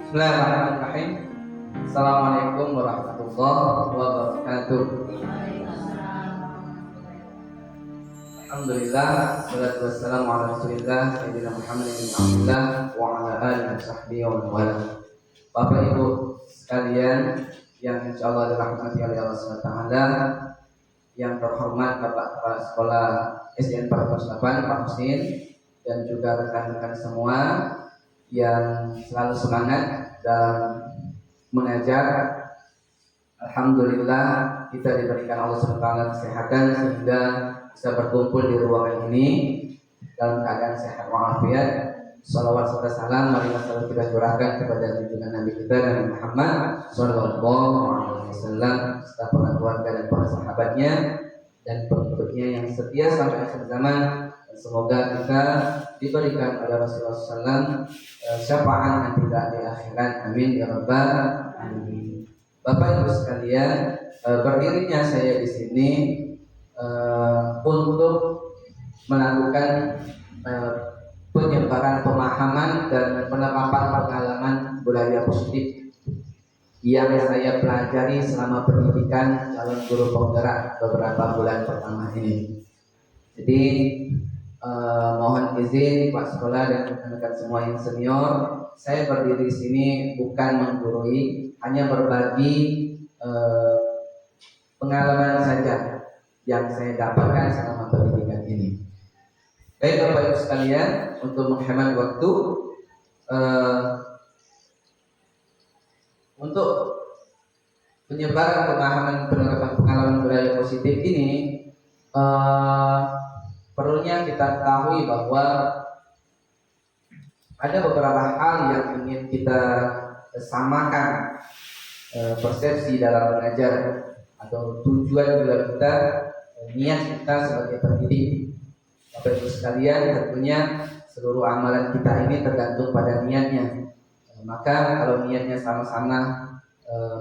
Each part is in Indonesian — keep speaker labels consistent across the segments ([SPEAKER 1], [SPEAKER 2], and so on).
[SPEAKER 1] Bismillahirrahmanirrahim. Assalamualaikum warahmatullahi wabarakatuh. Alhamdulillah, salatu wassalamu ala Rasulillah Sayyidina Muhammad bin Abdullah wa ala alihi wa sahbihi wa man wala. Bapak Ibu sekalian yang insyaallah dirahmati oleh Allah SWT, yang terhormat Bapak Kepala Sekolah SDN 408 Pak Husin, dan juga rekan-rekan semua yang selalu semangat dalam mengajar. Alhamdulillah kita diberikan Allah SWT kesehatan sehingga bisa berkumpul di ruangan ini dalam keadaan sehat walafiat. Salawat serta salam marilah selalu kita curahkan kepada junjungan Nabi kita Nabi Muhammad Sallallahu Alaihi Wasallam serta para keluarga dan para sahabatnya dan pengikutnya yang setia sampai akhir zaman. Semoga kita diberikan oleh Rasulullah SAW syafaat nanti di akhirat. Amin ya rabbal alamin. Bapak Ibu sekalian, berdirinya saya di sini untuk melakukan penyebaran pemahaman dan penerapan pengalaman budaya positif yang saya pelajari selama pendidikan calon guru penggerak beberapa bulan pertama ini. Jadi mohon izin Pak Sekolah dan rekan-rekan semua yang senior, saya berdiri di sini bukan menggurui, hanya berbagi pengalaman saja yang saya dapatkan selama pendidikan ini. Baik Bapak Ibu sekalian, untuk menghemat waktu, untuk penyebaran pemahaman penerapan pengalaman budaya positif ini, perlunya kita ketahui bahwa ada beberapa hal yang ingin kita samakan persepsi dalam mengajar atau tujuan kita, niat kita sebagai pendidik. Bapak Ibu sekalian, tentunya seluruh amalan kita ini tergantung pada niatnya. Maka kalau niatnya sama-sama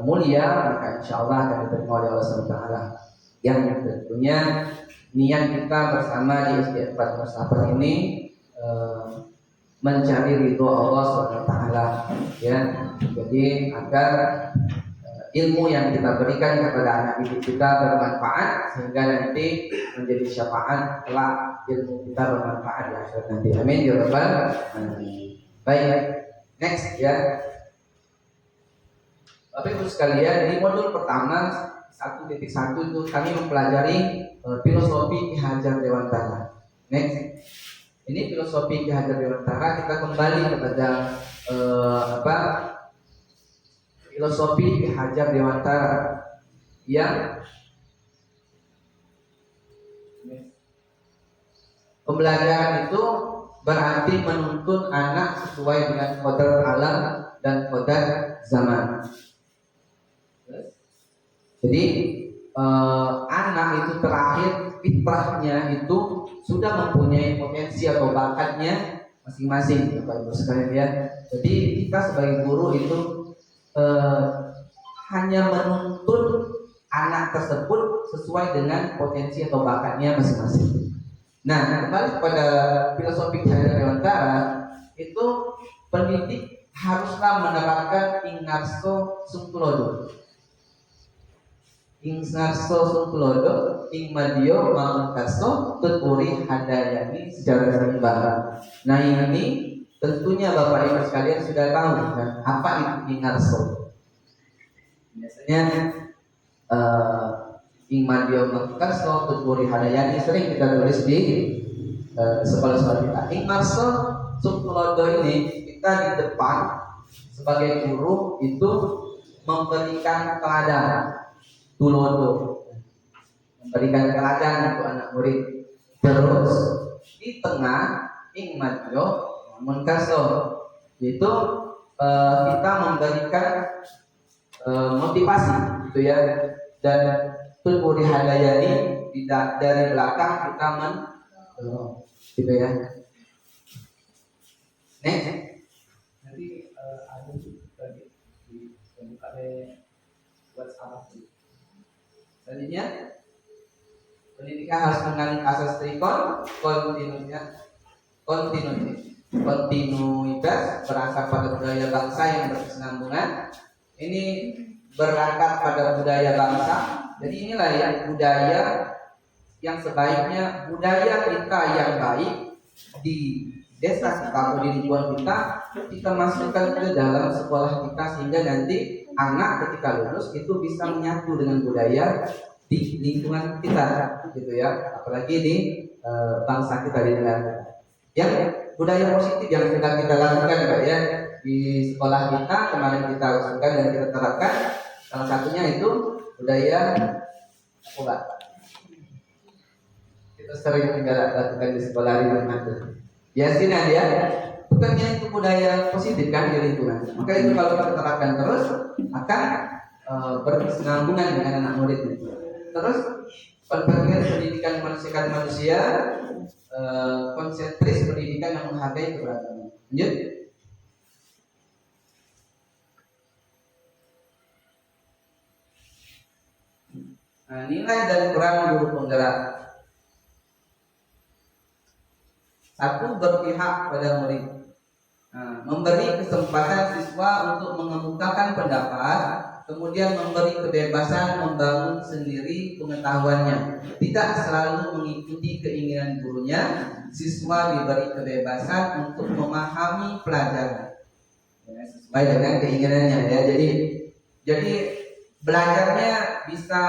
[SPEAKER 1] mulia, maka insya Allah akan diterima oleh Allah SWT. Yang tentunya niat kita bersama di SDN 408 ini mencari ridho Allah SWT, ya. Jadi agar ilmu yang kita berikan kepada anak didik kita bermanfaat sehingga nanti menjadi syafaat kelak ilmu kita bermanfaat di akhirat nanti. Amin ya rabbal alamin. Baik, next ya. Bapak Ibu sekalian, di modul pertama 1.1 itu kami mempelajari filosofi Ki Hajar Dewantara. Next, ini filosofi Ki Hajar Dewantara, kita kembali kepada filosofi Ki Hajar Dewantara yang pembelajaran itu berarti menuntun anak sesuai dengan kodrat alam dan kodrat zaman. Jadi anak itu terakhir fitrahnya itu sudah mempunyai potensi atau bakatnya masing-masing, Bapak Ibu sekalian ya. Jadi kita sebagai guru itu hanya menuntun anak tersebut sesuai dengan potensi atau bakatnya masing-masing. Nah, kembali kepada filosofi Ki Hajar Dewantara, itu pendidik haruslah menerapkan ingarso sungkulodo. Ingarso sungkulodo, ing madio mangkaso tuturi hadayani secara seimbang. Nah ini tentunya Bapak Ibu sekalian sudah tahu kan, apa itu ingarso. Biasanya ing madio mangkaso tuturi hadayani sering kita tulis di sekolah-sekolah kita. Ingarso sungkulodo ini kita di depan sebagai guru itu memberikan teladan, tulodo, memberikan teladan untuk anak murid. Terus di tengah ing madyo munkaso itu kita memberikan motivasi gitu ya, dan tulburi hadayani dari belakang kita gitu ya. Next, nanti ada tadi dibuka WhatsApp. Selanjutnya, pendidikan harus mengandung asas trikon, kontinuitas. kontinuitas, berangkat pada budaya bangsa yang berkesinambungan. Ini berangkat pada budaya bangsa. Jadi inilah yang budaya yang sebaiknya budaya kita yang baik di desa kita atau di lingkungan kita masukkan ke dalam sekolah kita, sehingga nanti anak ketika lulus itu bisa menyatu dengan budaya di lingkungan kita, gitu ya. Apalagi di bangsa kita, di negara. Yang budaya positif yang sedang kita lakukan, Pak, ya, di sekolah kita kemarin kita usulkan dan kita terapkan. Salah satunya itu budaya apa, Pak? Kita sering juga lakukan di sekolah di rumah itu. Yasin ya, bukannya itu budaya positif kan di lingkungan. Maka itu kalau kita terapkan terus akan berkesinambungan dengan anak murid. Terus pentingnya pendidikan manusia manusia, konsentris pendidikan yang menghargai keberagaman. Lanjut. Nah, nilai dan peran guru penggerak. Satu, berpihak pada murid. Memberi kesempatan siswa untuk mengemukakan pendapat, kemudian memberi kebebasan membangun sendiri pengetahuannya. Tidak selalu mengikuti keinginan gurunya, siswa diberi kebebasan untuk memahami pelajaran sesuai dengan keinginannya, ya. Jadi belajarnya bisa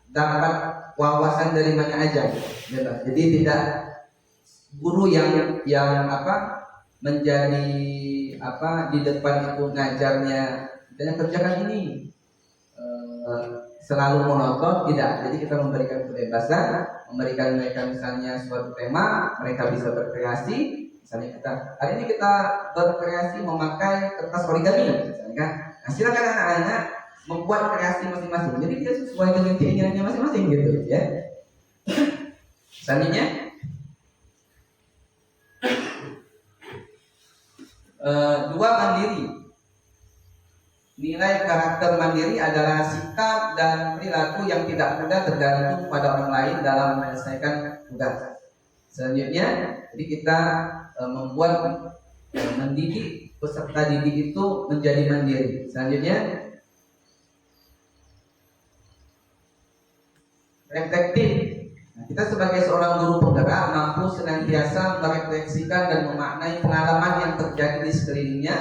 [SPEAKER 1] dapat wawasan dari mana aja, ya. Jadi tidak guru yang menjadi di depan itu ngajarnya dan kerjakan ini selalu monoton, tidak. Jadi kita memberikan kebebasan, memberikan mereka misalnya suatu tema, mereka bisa berkreasi. Misalnya hari ini kita berkreasi memakai kertas origami, misalnya kan. Nah, silakan anak-anak membuat kreasi masing-masing. Jadi dia sesuai dengan keinginannya masing-masing, gitu, ya. Selanjutnya, dua, mandiri. Nilai karakter mandiri adalah sikap dan perilaku yang tidak mudah tergantung pada orang lain dalam menyelesaikan tugas. Selanjutnya, jadi kita mendidik peserta didik itu menjadi mandiri. Selanjutnya, reflektif. Kita sebagai seorang guru penggerak mampu senantiasa merefleksikan dan memaknai pengalaman yang terjadi di sekelilingnya,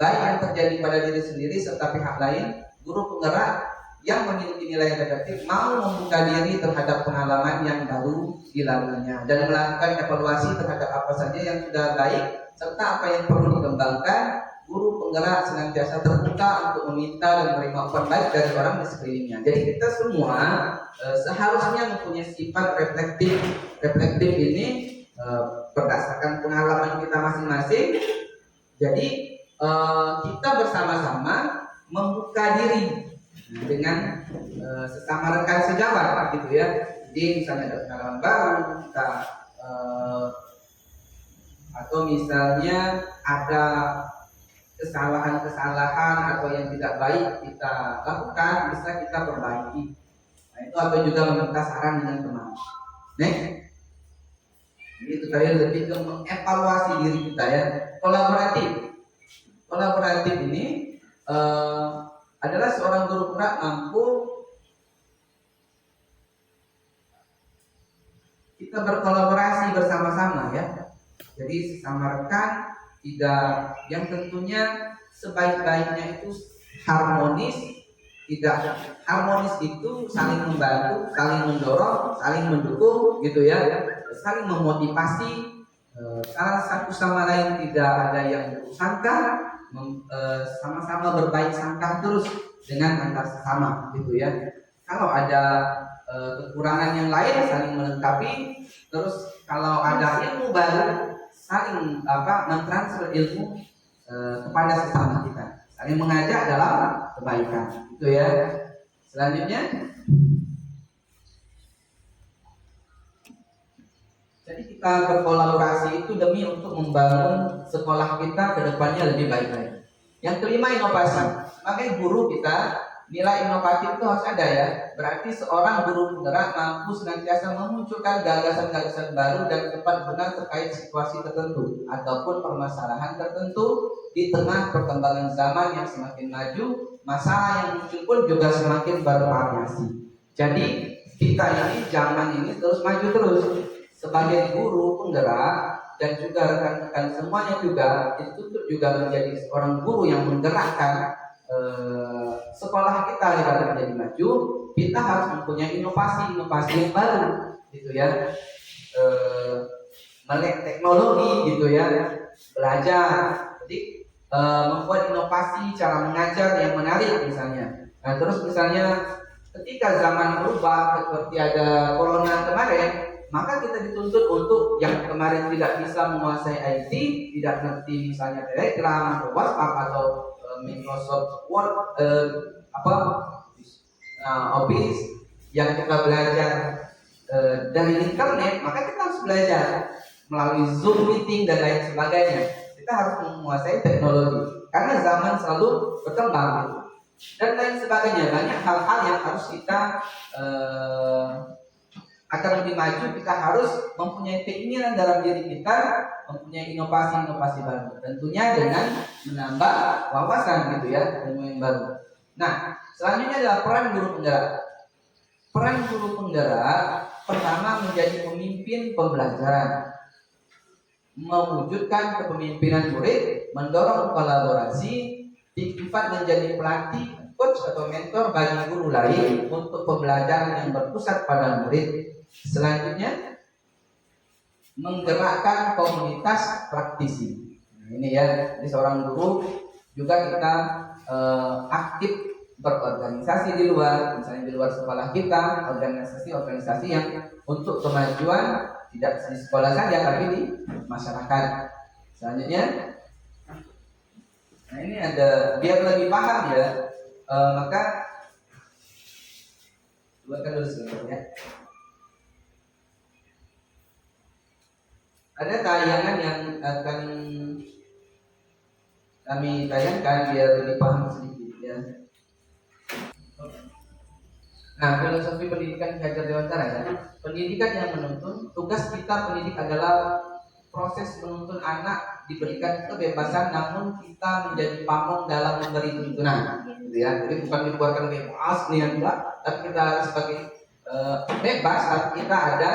[SPEAKER 1] baik yang terjadi pada diri sendiri serta pihak lain. Guru penggerak yang memiliki nilai reflektif mau membuka diri terhadap pengalaman yang baru dilaluinya dan melakukan evaluasi terhadap apa saja yang sudah baik serta apa yang perlu dikembangkan. Guru penggerak senantiasa terbuka untuk meminta dan menerima umpan baik dari orang di sekelilingnya. Jadi kita semua seharusnya mempunyai sifat reflektif. Reflektif ini berdasarkan pengalaman kita masing-masing. Jadi kita bersama-sama membuka diri dengan sesama rekan sejawat, gitu ya. Jadi misalnya ada pengalaman baru kita atau misalnya ada kesalahan-kesalahan atau yang tidak baik kita lakukan, bisa kita perbaiki. Nah, itu atau juga meminta saran dengan teman. Next, itu tadi lebih ke mengevaluasi diri kita, ya. Kolaboratif ini adalah seorang guru penggerak mampu kita berkolaborasi bersama-sama, ya. Jadi sesama rekan, tidak, yang tentunya sebaik-baiknya itu harmonis. Tidak harmonis itu saling membantu, saling mendorong, saling mendukung, gitu ya, saling memotivasi, salah satu sama lain tidak ada yang buruk sangka, sama-sama berbaik sangka terus dengan antar sesama, gitu ya. Kalau ada kekurangan yang lain saling melengkapi, terus kalau ada ilmu baru saling mentransfer ilmu kepada sesama kita, saling mengajak dalam kebaikan, itu ya. Selanjutnya, jadi kita berkolaborasi itu demi untuk membangun sekolah kita ke depannya lebih baik lagi. Yang kelima, inovasi. Sebagai guru kita nilai inovatif itu harus ada ya. Berarti seorang guru penggerak mampu senantiasa memunculkan gagasan-gagasan baru dan tepat guna terkait situasi tertentu ataupun permasalahan tertentu di tengah perkembangan zaman yang semakin maju. Masalah yang muncul pun juga semakin bervariasi. Jadi kita ini zaman ini terus maju terus. Sebagai guru penggerak dan juga rekan-rekan semuanya juga dituntut juga menjadi seorang guru yang menggerakkan sekolah kita agar menjadi maju. Kita harus mempunyai inovasi yang baru, gitu ya, melek teknologi, gitu ya, belajar. Jadi membuat inovasi cara mengajar yang menarik misalnya. Nah terus misalnya ketika zaman berubah seperti ada corona kemarin, maka kita dituntut untuk yang kemarin tidak bisa menguasai IT, tidak ngerti misalnya Telegram atau WhatsApp atau Microsoft Word, Office, yang kita belajar dari internet, maka kita harus belajar melalui Zoom meeting dan lain sebagainya. Kita harus menguasai teknologi karena zaman selalu berkembang gitu. Dan lain sebagainya. Banyak hal-hal yang harus kita agar lebih maju, kita harus mempunyai keinginan dalam diri kita, mempunyai inovasi-inovasi baru. Tentunya dengan menambah wawasan gitu ya, ilmu yang baru. Nah, selanjutnya adalah peran guru penggerak. Peran guru penggerak pertama menjadi pemimpin pembelajaran, mewujudkan kepemimpinan murid, mendorong kolaborasi, empat menjadi pelatih, coach atau mentor bagi guru lain untuk pembelajaran yang berpusat pada murid. Selanjutnya menggerakkan komunitas praktisi. Nah, ini ya, jadi seorang guru juga kita aktif berorganisasi di luar, misalnya di luar sekolah kita, organisasi yang untuk kemajuan tidak di sekolah saja tapi di masyarakat. Selanjutnya, nah ini ada biar lebih paham ya, maka buatkan dulu sebentar ya. Ada tayangan yang akan kami tayangkan biar lebih paham sedikit ya. Nah, filosofi pendidikan Ki Hajar Dewantara ya. Pendidikan yang menuntun, tugas kita pendidik adalah proses menuntun anak diberikan kebebasan, namun kita menjadi pamong dalam memberi tuntunan, gitu ya. Jadi bukan dibuatkan bebas nih enggak, tapi kita sebagai bebas, tapi kita ada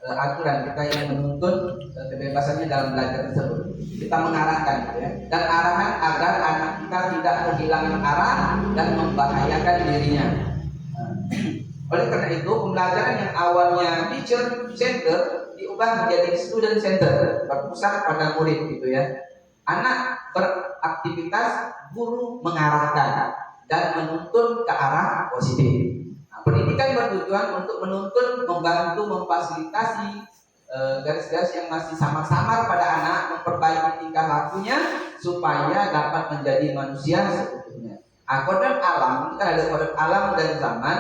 [SPEAKER 1] aturan, kita yang menuntun kebebasannya dalam belajar tersebut. Kita mengarahkan, gitu ya, dan arahan agar anak kita tidak kehilangan arah dan membahayakan dirinya. Oleh karena itu, pembelajaran yang awalnya teacher center diubah menjadi student center, berpusat pada murid, gitu ya. Anak beraktivitas, guru mengarahkan dan menuntun ke arah positif. Pendidikan bertujuan untuk menuntun, membantu, memfasilitasi garis-garis yang masih samar-samar pada anak, memperbaiki tingkah lakunya supaya dapat menjadi manusia seutuhnya. Kodrat alam, kita ada kodrat alam dan zaman.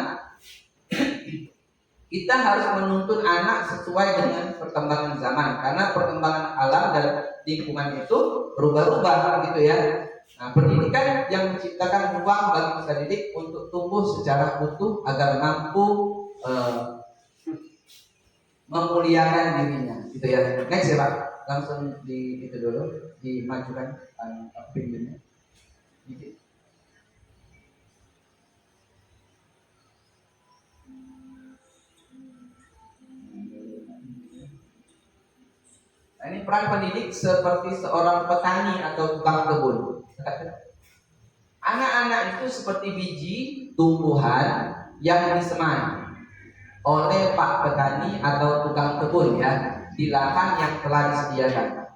[SPEAKER 1] Kita harus menuntun anak sesuai dengan perkembangan zaman, karena perkembangan alam dan lingkungan itu berubah-ubah, gitu ya. Nah, pendidikan yang menciptakan ruang bagi peserta didik untuk tumbuh secara utuh agar mampu memuliakan dirinya, gitu ya. Next ya Pak, langsung di itu dulu, dimajukan pinggirnya. Nah, ini peran pendidik seperti seorang petani atau tukang kebun. Anak-anak itu seperti biji tumbuhan yang disemai oleh Pak Petani atau tukang kebun ya, di lahan yang telah disediakan.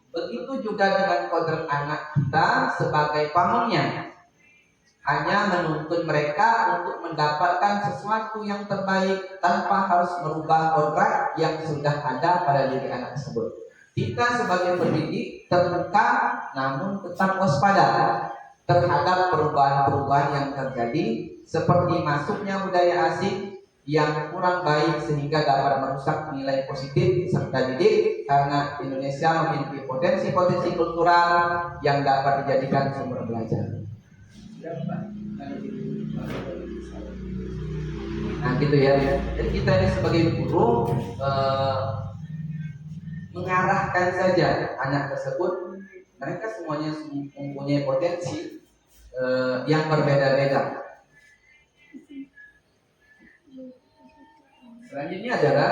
[SPEAKER 1] Begitu juga dengan kodrat anak kita sebagai pamongnya, hanya menuntun mereka untuk mendapatkan sesuatu yang terbaik tanpa harus merubah kodrat yang sudah ada pada diri anak tersebut. Kita sebagai pendidik terbuka namun tetap waspada terhadap perubahan-perubahan yang terjadi, seperti masuknya budaya asing yang kurang baik sehingga dapat merusak nilai positif peserta didik, karena Indonesia memiliki potensi-potensi kultural yang dapat dijadikan sumber belajar. Nah gitu ya. Jadi kita ini sebagai guru mengarahkan saja anak tersebut. Mereka semuanya mempunyai potensi yang berbeda-beda. Selanjutnya adalah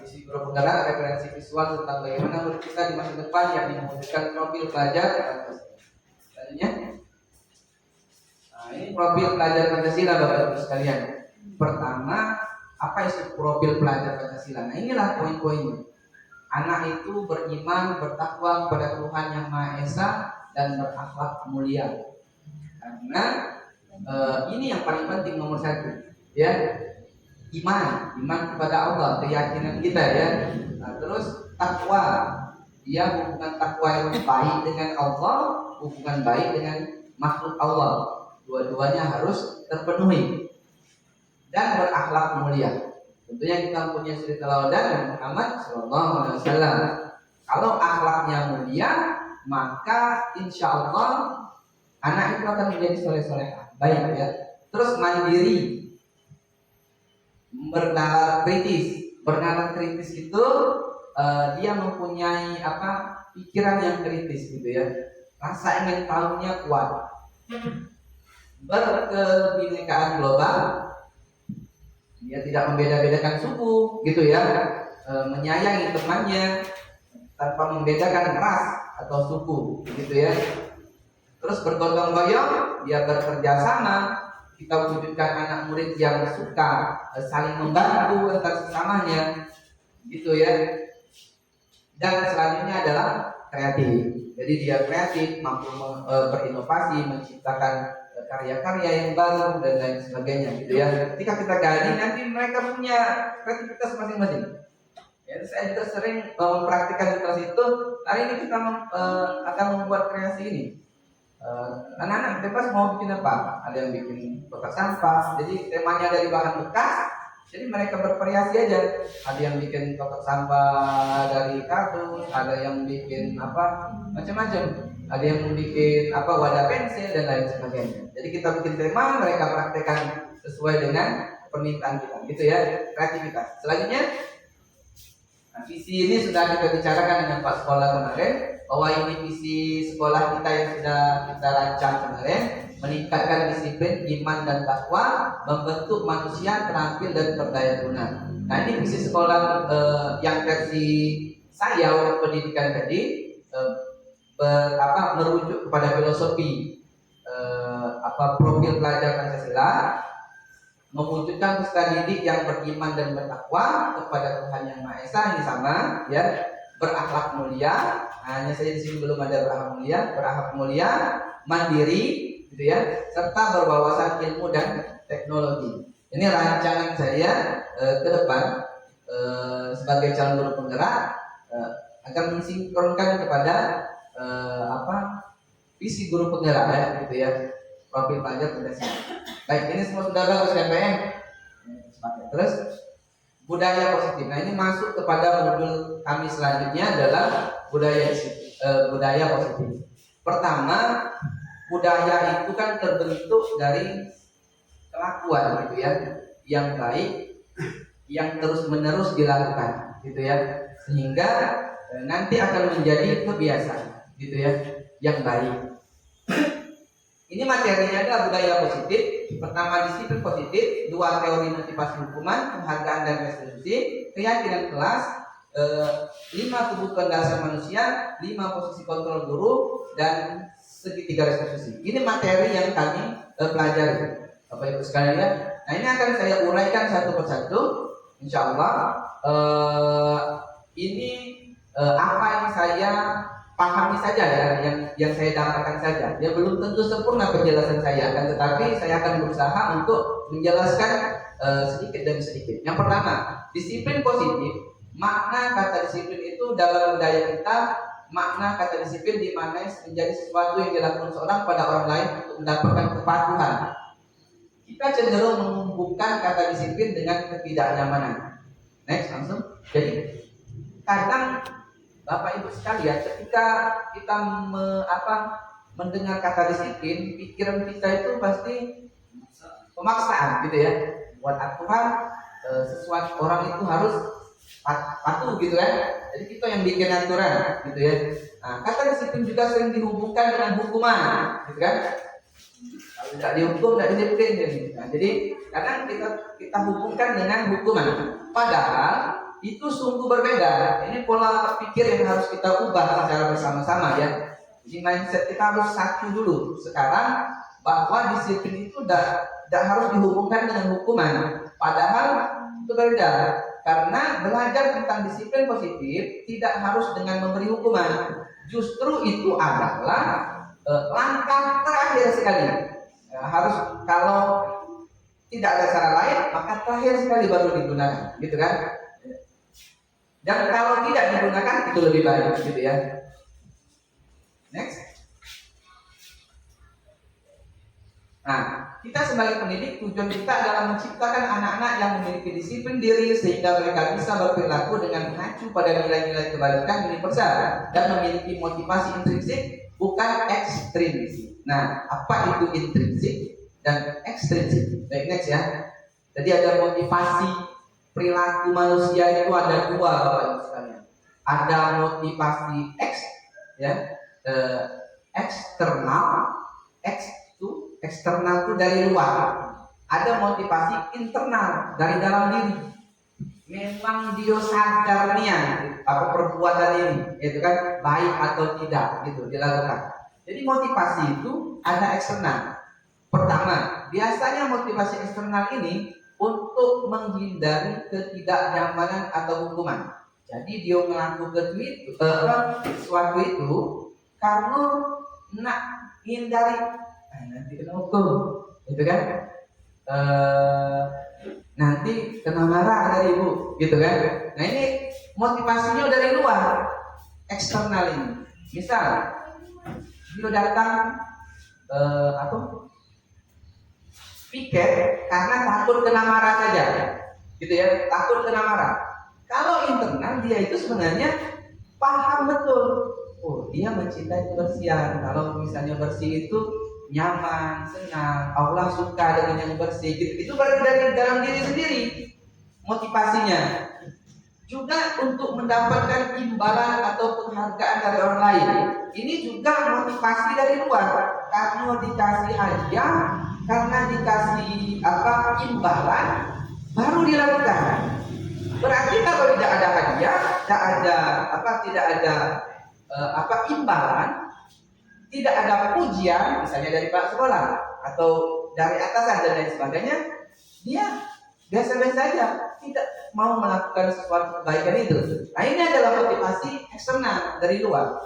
[SPEAKER 1] visi guru penggerak, referensi visual tentang bagaimana murid kita di masa depan yang mewujudkan profil pelajar Pancasila. Selanjutnya, ini profil pelajar Pancasila Bapak Ibu sekalian. Pertama, apa isi profil pelajar Pancasila? Nah inilah poin-poinnya. Anak itu beriman, bertakwa kepada Tuhan Yang Maha Esa dan berakhlak mulia. Karena ini yang paling penting nomor satu, ya, iman kepada Allah, keyakinan kita ya. Nah, terus takwa, dia hubungan takwa yang baik dengan Allah, hubungan baik dengan makhluk Allah, dua-duanya harus terpenuhi dan berakhlak mulia. Tentunya kita punya suri teladan Muhammad SAW. Kalau akhlaknya mulia, maka insya Allah anak itu akan menjadi soleh-solehah, baik ya. Terus mandiri, bernalar kritis. Bernalar kritis itu dia mempunyai pikiran yang kritis gitu ya. Rasa ingin tahunya kuat. Berkebinekaan global. Dia tidak membeda-bedakan suku gitu ya. Menyayangi temannya tanpa membedakan ras atau suku gitu ya. Terus bergotong royong, dia bekerja sama. Kita wujudkan anak murid yang suka saling membantu antar sesamanya, gitu ya. Dan selanjutnya adalah kreatif. Jadi dia kreatif, mampu berinovasi, menciptakan karya-karya yang baru dan lain sebagainya, gitu ya. Ketika kita gali, nanti mereka punya kreativitas masing-masing. Ya, saya juga sering mempraktikkan situasi itu. Hari ini kita akan membuat kreasi ini. Anak-anak bebas mau bikin apa? Ada yang bikin kotak sampah. Jadi temanya dari bahan bekas. Jadi mereka bervariasi aja. Ada yang bikin kotak sampah dari kardus, ada yang bikin macam-macam. Ada yang bikin wadah pensil dan lain sebagainya. Jadi kita bikin tema, mereka praktekkan sesuai dengan permintaan kita. Gitu ya, kreativitas. Selanjutnya, visi ini sudah kita bicarakan dengan Pak Sekolah kemarin, bahwa ini visi sekolah kita yang sudah kita rancang kemarin, meningkatkan disiplin, iman dan takwa, membentuk manusia terampil dan berdaya guna. Nah ini visi sekolah yang versi saya untuk pendidikan tadi merujuk kepada filosofi profil pelajar Pancasila, mewujudkan peserta didik yang beriman dan bertakwa kepada Tuhan Yang Maha Esa, ini sama ya, berakhlak mulia. Hanya saja di sini belum ada berakhlak mulia, mandiri gitu ya, serta berwawasan ilmu dan teknologi. Ini rancangan saya ke depan sebagai calon guru penggerak akan mensinkronkan kepada visi guru penggerak ya gitu ya, profil pelajar Pancasila. Baik, ini semua sudah bagus ya Pak ya. Terus budaya positif. Nah ini masuk kepada modul kami selanjutnya adalah budaya positif. Pertama, budaya itu kan terbentuk dari kelakuan gitu ya, yang baik, yang terus-menerus dilakukan gitu ya, sehingga nanti akan menjadi kebiasaan gitu ya, yang baik. Ini materinya adalah budaya positif. Pertama, disiplin positif. Dua, teori motivasi hukuman, penghargaan dan restitusi. Keyakinan kelas. 5, kebutuhan dasar manusia. 5, posisi kontrol guru. Dan segitiga restitusi. Ini materi yang kami pelajari Bapak Ibu sekalian. Nah ini akan saya uraikan satu persatu, insya Allah. Ini apa yang saya pahami saja ya, yang saya dapatkan saja. Ya belum tentu sempurna penjelasan saya, tetapi saya akan berusaha untuk menjelaskan sedikit demi sedikit. Yang pertama, disiplin positif. Makna kata disiplin itu dalam budaya kita, makna kata disiplin dimaknai menjadi sesuatu yang dilakukan seorang pada orang lain untuk mendapatkan kepatuhan. Kita cenderung menghubungkan kata disiplin dengan ketidaknyamanan. Next, langsung. Jadi kadang Bapak Ibu sekalian, ketika kita mendengar kata disiplin, pikiran kita itu pasti pemaksaan gitu ya. Buat aturan sesuatu orang itu harus patuh gitu kan. Jadi kita yang bikin aturan gitu ya. Nah, kata disiplin juga sering dihubungkan dengan hukuman gitu kan. Kalau tidak dihukum, tidak disiplin jadi. Nah, jadi kadang kita hubungkan dengan hukuman. Padahal itu sungguh berbeda. Ini pola pikir yang harus kita ubah secara bersama-sama ya. Jadi mindset kita harus satu dulu. Sekarang bahwa disiplin itu tidak harus dihubungkan dengan hukuman. Padahal itu berbeda. Karena belajar tentang disiplin positif tidak harus dengan memberi hukuman. Justru itu adalah langkah terakhir sekali. Harus kalau tidak ada cara lain, maka terakhir sekali baru digunakan, gitu kan? Dan kalau tidak digunakan itu lebih baik, gitu ya. Next. Nah, kita sebagai pendidik tujuan kita adalah menciptakan anak-anak yang memiliki disiplin diri sehingga mereka bisa berperilaku dengan mengacu pada nilai-nilai kebaikan universal dan memiliki motivasi intrinsik bukan ekstrinsik. Nah, apa itu intrinsik dan ekstrinsik? Baik, next ya. Jadi ada motivasi perilaku manusia itu ada dua, Bapak Ibu sekalian. Ada motivasi eksternal, eksternal itu dari luar. Ada motivasi internal dari dalam diri. Memang dia sadar niat apa perbuatan ini, itu kan baik atau tidak gitu dilakukan. Jadi motivasi itu ada eksternal. Pertama, biasanya motivasi eksternal ini untuk menghindari ketidaknyamanan atau hukuman. Jadi dia melakukan sesuatu itu karena nak hindari nanti kena hukum, gitu kan? Nanti kena marah dari ibu, gitu kan? Nah ini motivasinya dari luar, eksternal ini. Misal dia datang piket karena takut kena marah saja, gitu ya, takut kena marah. Kalau internal dia itu sebenarnya paham betul, oh dia mencintai kebersihan. Kalau misalnya bersih itu nyaman, senang, Allah suka dengan yang bersih. Itu berarti dari dalam diri sendiri motivasinya. Juga untuk mendapatkan imbalan atau penghargaan dari orang lain. Ini juga motivasi dari luar. Karena dikasih hadiah, karena dikasih imbalan, baru dilakukan. Berarti kalau tidak ada hadiah, tidak ada imbalan, tidak ada pujian, misalnya dari Pak sekolah atau dari atasan dan lain sebagainya, dia biasa-biasa saja, tidak mau melakukan sesuatu kebaikan itu. Nah ini adalah motivasi eksternal dari luar.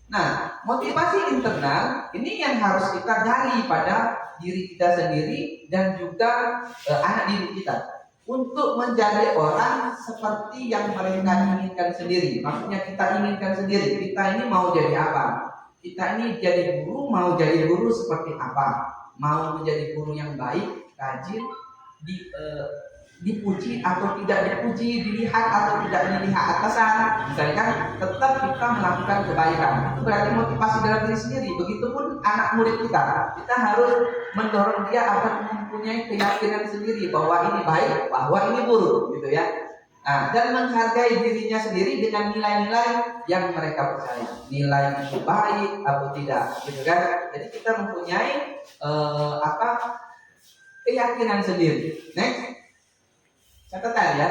[SPEAKER 1] Nah motivasi internal ini yang harus kita gali pada diri kita sendiri dan juga anak didik kita untuk menjadi orang seperti yang mereka inginkan sendiri. Maksudnya kita inginkan sendiri, kita ini mau jadi apa? Kita ini jadi guru, mau jadi guru seperti apa? Mau menjadi guru yang baik, rajin, dipuji atau tidak dipuji, dilihat atau tidak dilihat atasan, misalkan tetap kita melakukan kebaikan. Itu berarti motivasi dalam diri sendiri. Begitupun anak murid kita harus mendorong dia agar mempunyai keyakinan sendiri bahwa ini baik, bahwa ini buruk, gitu ya. Nah, dan menghargai dirinya sendiri dengan nilai-nilai yang mereka percaya. Nilai itu baik atau tidak, gitu kan? Jadi kita mempunyai keyakinan sendiri. Next. Catatan ya,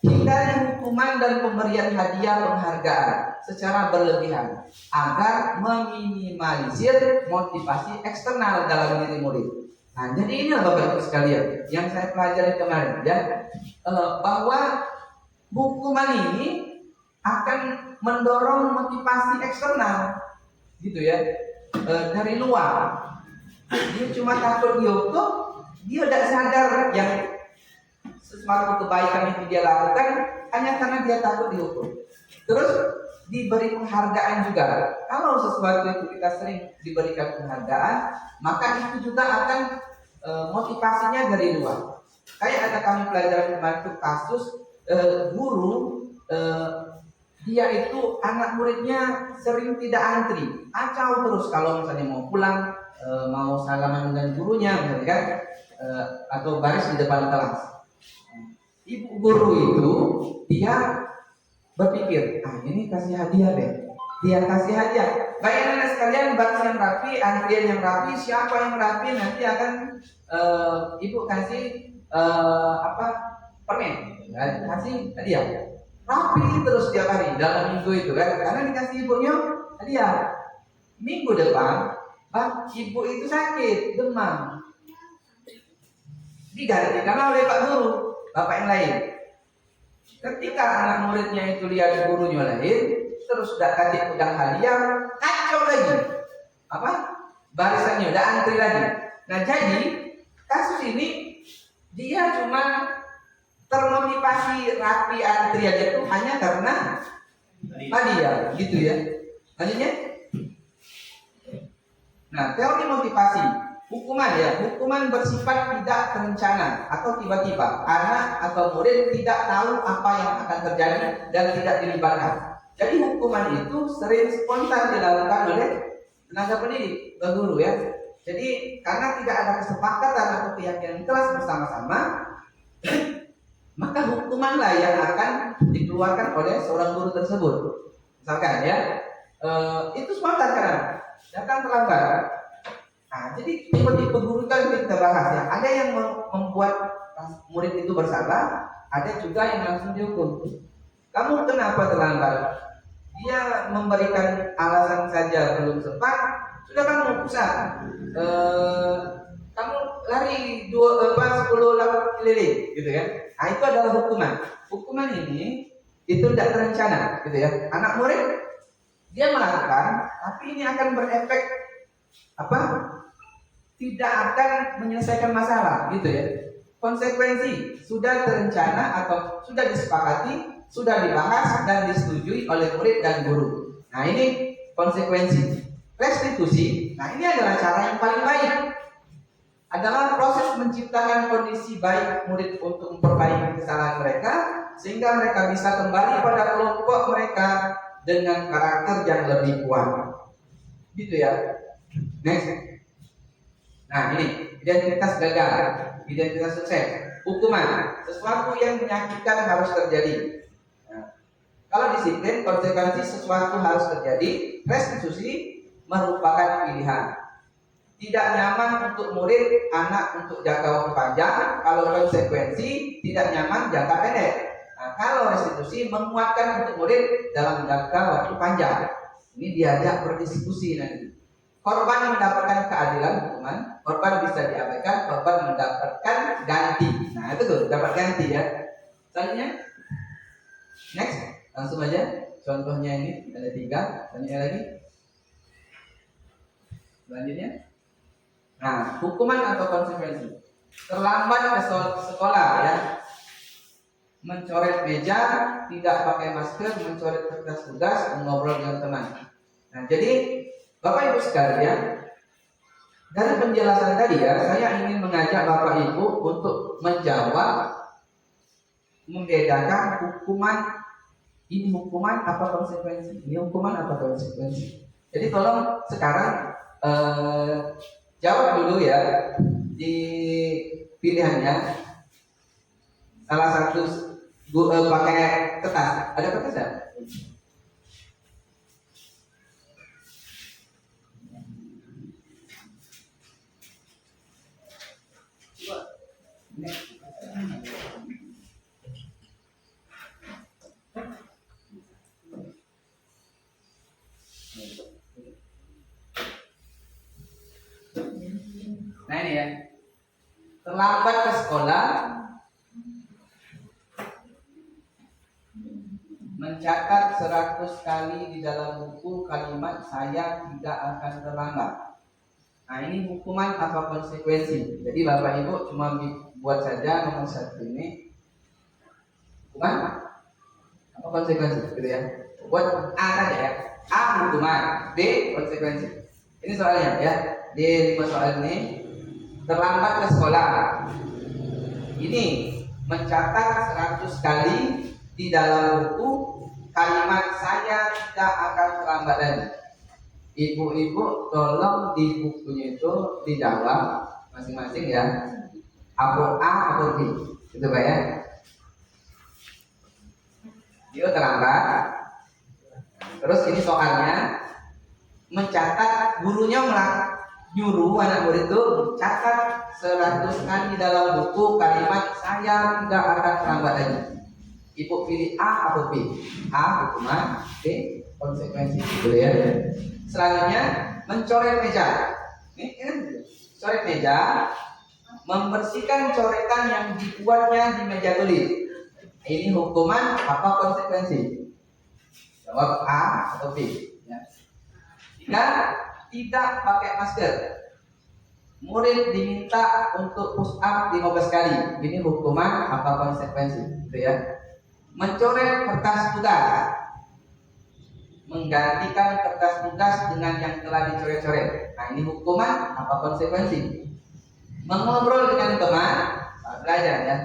[SPEAKER 1] hindari hukuman dan pemberian hadiah penghargaan secara berlebihan agar meminimalisir motivasi eksternal dalam diri murid. Nah, jadi inilah Bapak Ibu sekalian yang saya pelajari kemarin ya, bahwa hukuman ini akan mendorong motivasi eksternal, gitu ya, dari luar. Dia cuma takut dihukum, dia tidak sadar yang sesuatu kebaikan itu dia lakukan hanya karena dia takut dihukum. Terus diberi penghargaan juga. Kalau sesuatu itu kita sering diberikan penghargaan, maka itu juga akan motivasinya dari luar. Kayak ada kami pelajaran kemarin itu kasus guru
[SPEAKER 2] dia itu anak muridnya sering tidak antri, acau terus kalau misalnya mau pulang, mau salaman dengan gurunya misalnya kan, atau baris di depan kelas. Ibu guru itu dia berpikir, ini kasih hadiah deh, dia kasih hadiah. Baik anak sekalian, baris yang rapi, antrian yang rapi, siapa yang rapi nanti akan ibu kasih permen, kasih hadiah. Rapi terus tiap hari dalam minggu itu kan, karena dikasih ibunya hadiah. Minggu depan, ibu itu sakit, demam, digantikan oleh Pak Guru, bapak yang lain. Ketika anak muridnya itu lihat gurunya lain, terus udah kasih pegang hadiah, kacau lagi. Barisannya udah antri lagi. Nah jadi kasus ini dia cuma termotivasi rapi antri aja itu hanya karena hadiah, gitu ya. Lanjutnya. Nah, teori motivasi, hukuman bersifat tidak terencana atau tiba-tiba. Anak atau murid tidak tahu apa yang akan terjadi dan tidak dilibatkan. Jadi hukuman itu sering spontan dilakukan oleh tenaga pendidik, guru ya. Jadi karena tidak ada kesepakatan atau keyakinan kelas bersama-sama, maka hukumanlah yang akan dikeluarkan oleh seorang guru tersebut. Misalkan ya, itu spontan karena datang terlambat. Nah, jadi tipe-tipe guru kan kita bahas ya. Ada yang membuat murid itu bersalah, ada juga yang langsung dihukum. Kamu kenapa terlambat? Dia memberikan alasan saja belum sempat, sudah kamu pusat. Kamu lari 10 lapar keliling, gitu kan? Nah, itu adalah hukuman. Hukuman ini itu tidak terencana, gitu ya. Anak murid dia melakukan, tapi ini akan berefek tidak akan menyelesaikan masalah, gitu ya. Konsekuensi sudah terencana atau sudah disepakati, sudah dibahas dan disetujui oleh murid dan guru. Nah, ini konsekuensi. Restitusi, nah ini adalah cara yang paling baik. Adalah proses menciptakan kondisi baik murid untuk memperbaiki kesalahan mereka sehingga mereka bisa kembali pada kelompok mereka dengan karakter yang lebih kuat. Gitu ya. Next. Nah, ini identitas gagal, identitas sukses. Hukuman, sesuatu yang menyakitkan harus terjadi. Nah, kalau disiplin, konsekuensi sesuatu harus terjadi. Restitusi merupakan pilihan. Tidak nyaman untuk murid, anak untuk jangka waktu panjang. Kalau konsekuensi tidak nyaman jangka pendek. Nah, kalau restitusi menguatkan untuk murid dalam jangka waktu panjang. Ini diajak berdiskusi nanti. Korban mendapatkan keadilan hukuman, korban bisa diabaikan, korban mendapatkan ganti. Nah, itu tuh dapat ganti ya. Selanjutnya, next, langsung aja. Contohnya ini ada 3. Selanjutnya lagi. Selanjutnya. Nah, hukuman atau konsekuensi. Terlambat ke sekolah ya. Mencoret meja, tidak pakai masker, mencoret kertas tugas, mengobrol dengan teman. Nah, jadi Bapak Ibu sekalian, dari penjelasan tadi ya, saya ingin mengajak Bapak Ibu untuk menjawab, membedakan hukuman, ini hukuman apa konsekuensi, ini hukuman apa konsekuensi. Jadi tolong sekarang jawab dulu ya di pilihannya. Salah satu pakai kertas. Ada kertas ya? Nah ini ya, terlambat ke sekolah, mencatat 100 kali di dalam buku kalimat saya tidak akan terlambat. Nah ini hukuman apa konsekuensi? Jadi Bapak Ibu cuma buat saja nomor 1 ini hukuman apa konsekuensi, gitu ya. Buat A saja ya. A hukuman, B konsekuensi. Ini soalnya ya. Di 5 soal ini, terlambat ke sekolah. Ini mencatat 100 kali di dalam buku kalimat saya tidak akan terlambat lagi. Ibu-ibu tolong di bukunya itu dijawab masing-masing ya. Apa A, apa B, gitu Pak ya. Dia terlambat. Terus ini soalnya mencatat, gurunya nyuruh anak murid itu catat 100 kali dalam buku kalimat saya tidak akan terlambat lagi. Ibu pilih A atau B? A hukuman, B konsekuensi, gitu ya. Selanjutnya mencoret meja. Ini kan coret meja, membersihkan coretan yang dibuatnya di meja tulis. Ini hukuman apa konsekuensi? Jawab A atau B. Ya. Jika tidak pakai masker, murid diminta untuk push up 15 kali. Ini hukuman apa konsekuensi? Gitu ya. Mencoret kertas tugas, menggantikan kertas tugas dengan yang telah dicoret-coret. Nah, ini hukuman apa konsekuensi? Mengobrol dengan teman saat belajar ya.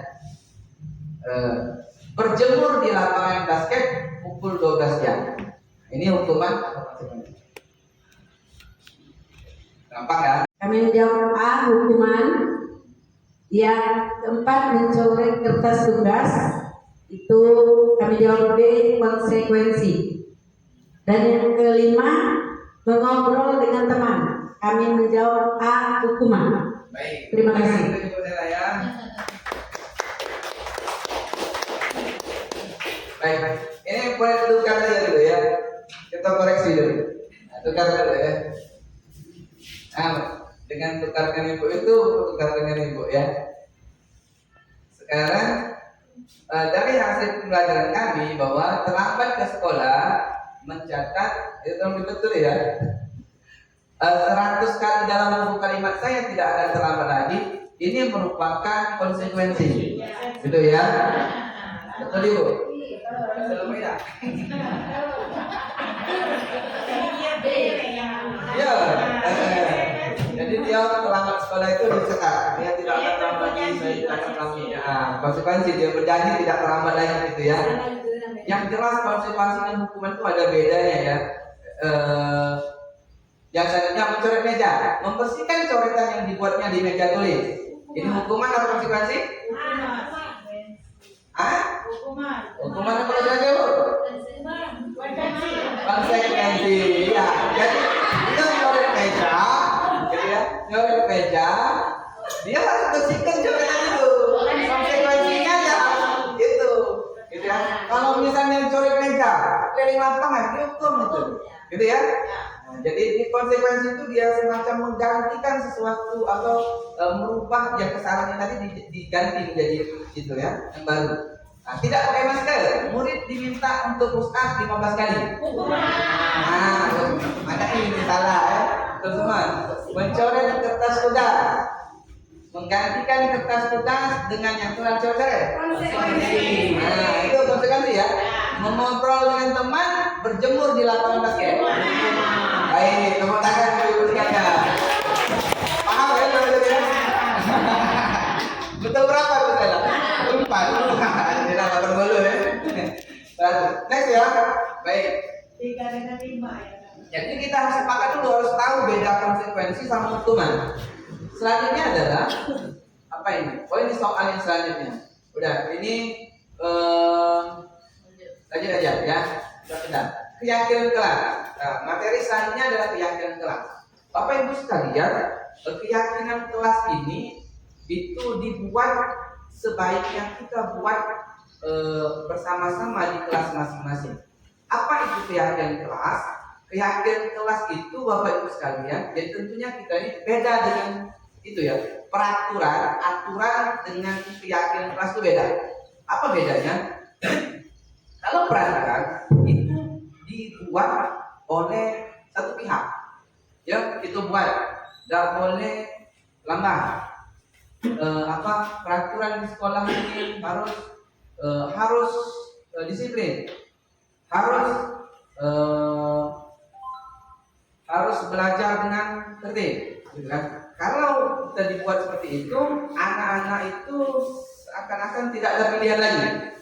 [SPEAKER 2] Berjemur di lapangan basket pukul 12 jam. Ini hukuman apa konsekuensi? Gampang ya?
[SPEAKER 3] Kami menjawab A hukuman. Yang keempat mencoret kertas tugas, itu kami jawab B konsekuensi. Dan yang kelima mengobrol dengan teman, kami menjawab A hukuman.
[SPEAKER 2] Baik.
[SPEAKER 3] Terima kasih.
[SPEAKER 2] Ya. Baik. Ini boleh tukar aja dulu ya. Kita koreksi dulu. Nah, tukar dulu ya. Nah, dengan tukarkan ibu itu tukar dengan ibu ya. Sekarang dari hasil pembelajaran kami bahwa terlambat ke sekolah mencatat itu betul ya. 100 kali dalam buku kalimat saya tidak akan terlambat lagi. Ini merupakan konsekuensi, gitu ya. Betul ibu? Betul ya. Ya. Jadi dia terlambat sekolah itu dicetak. Dia tidak akan terlambat lagi. Saya tidak akan terlambat. Nah, konsekuensi dia berjanji tidak terlambat lagi, gitu ya. Yang jelas konsekuensi dan hukuman itu ada bedanya ya. Yang selanjutnya mencoret meja, membersihkan coretan yang dibuatnya di meja tulis. Ini hukuman atau konsekuensi? Hukuman apa saja bu? Konsekuensi. Ya, jadi dia coret meja, gitu ya, coret meja, dia harus bersihkan coretan itu. Konsekuensinya ya itu, gitu ya. Kalau misalnya coret meja, keliling lapangan, dihukum itu, gitu ya. Jadi di konsekuensi itu dia semacam menggantikan sesuatu atau merubah yang kesalahan yang tadi diganti menjadi itu ya, yang baru. Nah, tidak pakai masker, murid diminta untuk push up 15 kali. Nah, ada ini salah ya, teman-teman. Mencoret kertas tugas, menggantikan kertas tugas dengan yang telah coret. Nah, itu konsekuensi ya. Mengobrol dengan teman, berjemur di lapangan basket. Baik, tepuk tangan ibu sekalian. Paham ya maksudnya? Betul berapa betul? 4. Tidak lapar dulu ya. Next ya. Baik.
[SPEAKER 4] 3 dengan 5 ya.
[SPEAKER 2] Jadi kita harus sepakat dulu, harus tahu beda konsekuensi sama hukuman. Selanjutnya adalah apa ini? Oh ini soal yang selanjutnya. Udah, ini lanjut aja ya. Sudah. Keyakinan kelas. Nah, materi selanjutnya adalah keyakinan kelas. Bapak Ibu sekalian, keyakinan kelas ini itu dibuat sebaiknya kita buat bersama-sama di kelas masing-masing. Apa itu keyakinan kelas? Keyakinan kelas itu Bapak Ibu sekalian, jadi tentunya kita ini beda dengan itu ya. Peraturan, aturan dengan keyakinan kelas itu beda. Apa bedanya? Kalau peraturan itu dibuat oleh satu pihak, ya itu buat, nggak boleh lambat. Peraturan di sekolah ini harus disiplin, harus belajar dengan tertib, gitu kan? Kalau kita dibuat seperti itu, anak-anak itu seakan-akan tidak ada pilihan lagi.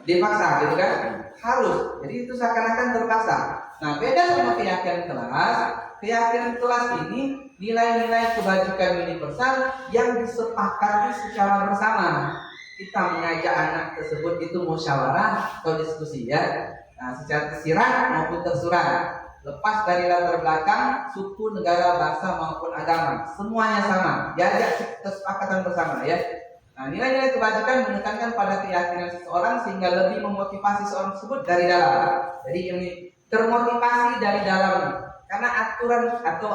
[SPEAKER 2] dipaksa gitu kan, harus. Jadi itu seakan-akan terpaksa. Nah, beda sama keyakinan kelas. Keyakinan kelas ini nilai-nilai kebajikan universal yang disepakati secara bersama. Kita mengajak anak tersebut itu musyawarah atau diskusi ya. Nah, secara tersirat maupun tersurat, lepas dari latar belakang, suku, negara, bahasa maupun agama, semuanya sama. Diajak kesepakatan bersama ya. Nah, nilai-nilai kebajikan menekankan pada keyakinan seseorang sehingga lebih memotivasi seorang tersebut dari dalam. Jadi ini termotivasi dari dalam, karena aturan atau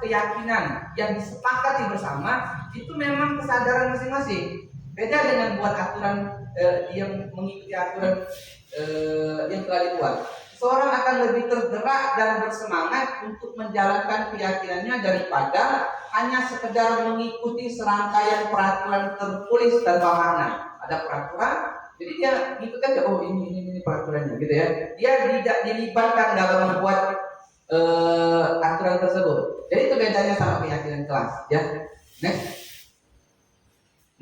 [SPEAKER 2] keyakinan yang disepakati bersama itu memang kesadaran masing-masing. Beda dengan buat aturan yang mengikuti aturan yang telah dibuat. Seseorang akan lebih tergerak dan bersemangat untuk menjalankan keyakinannya daripada hanya sekedar mengikuti serangkaian peraturan tertulis tanpa makna. Ada peraturan, jadi dia ngikutkan, oh ini peraturannya gitu ya. Dia tidak dilibatkan dalam membuat aturan tersebut. Jadi itu bedanya sama keyakinan kelas ya. Next.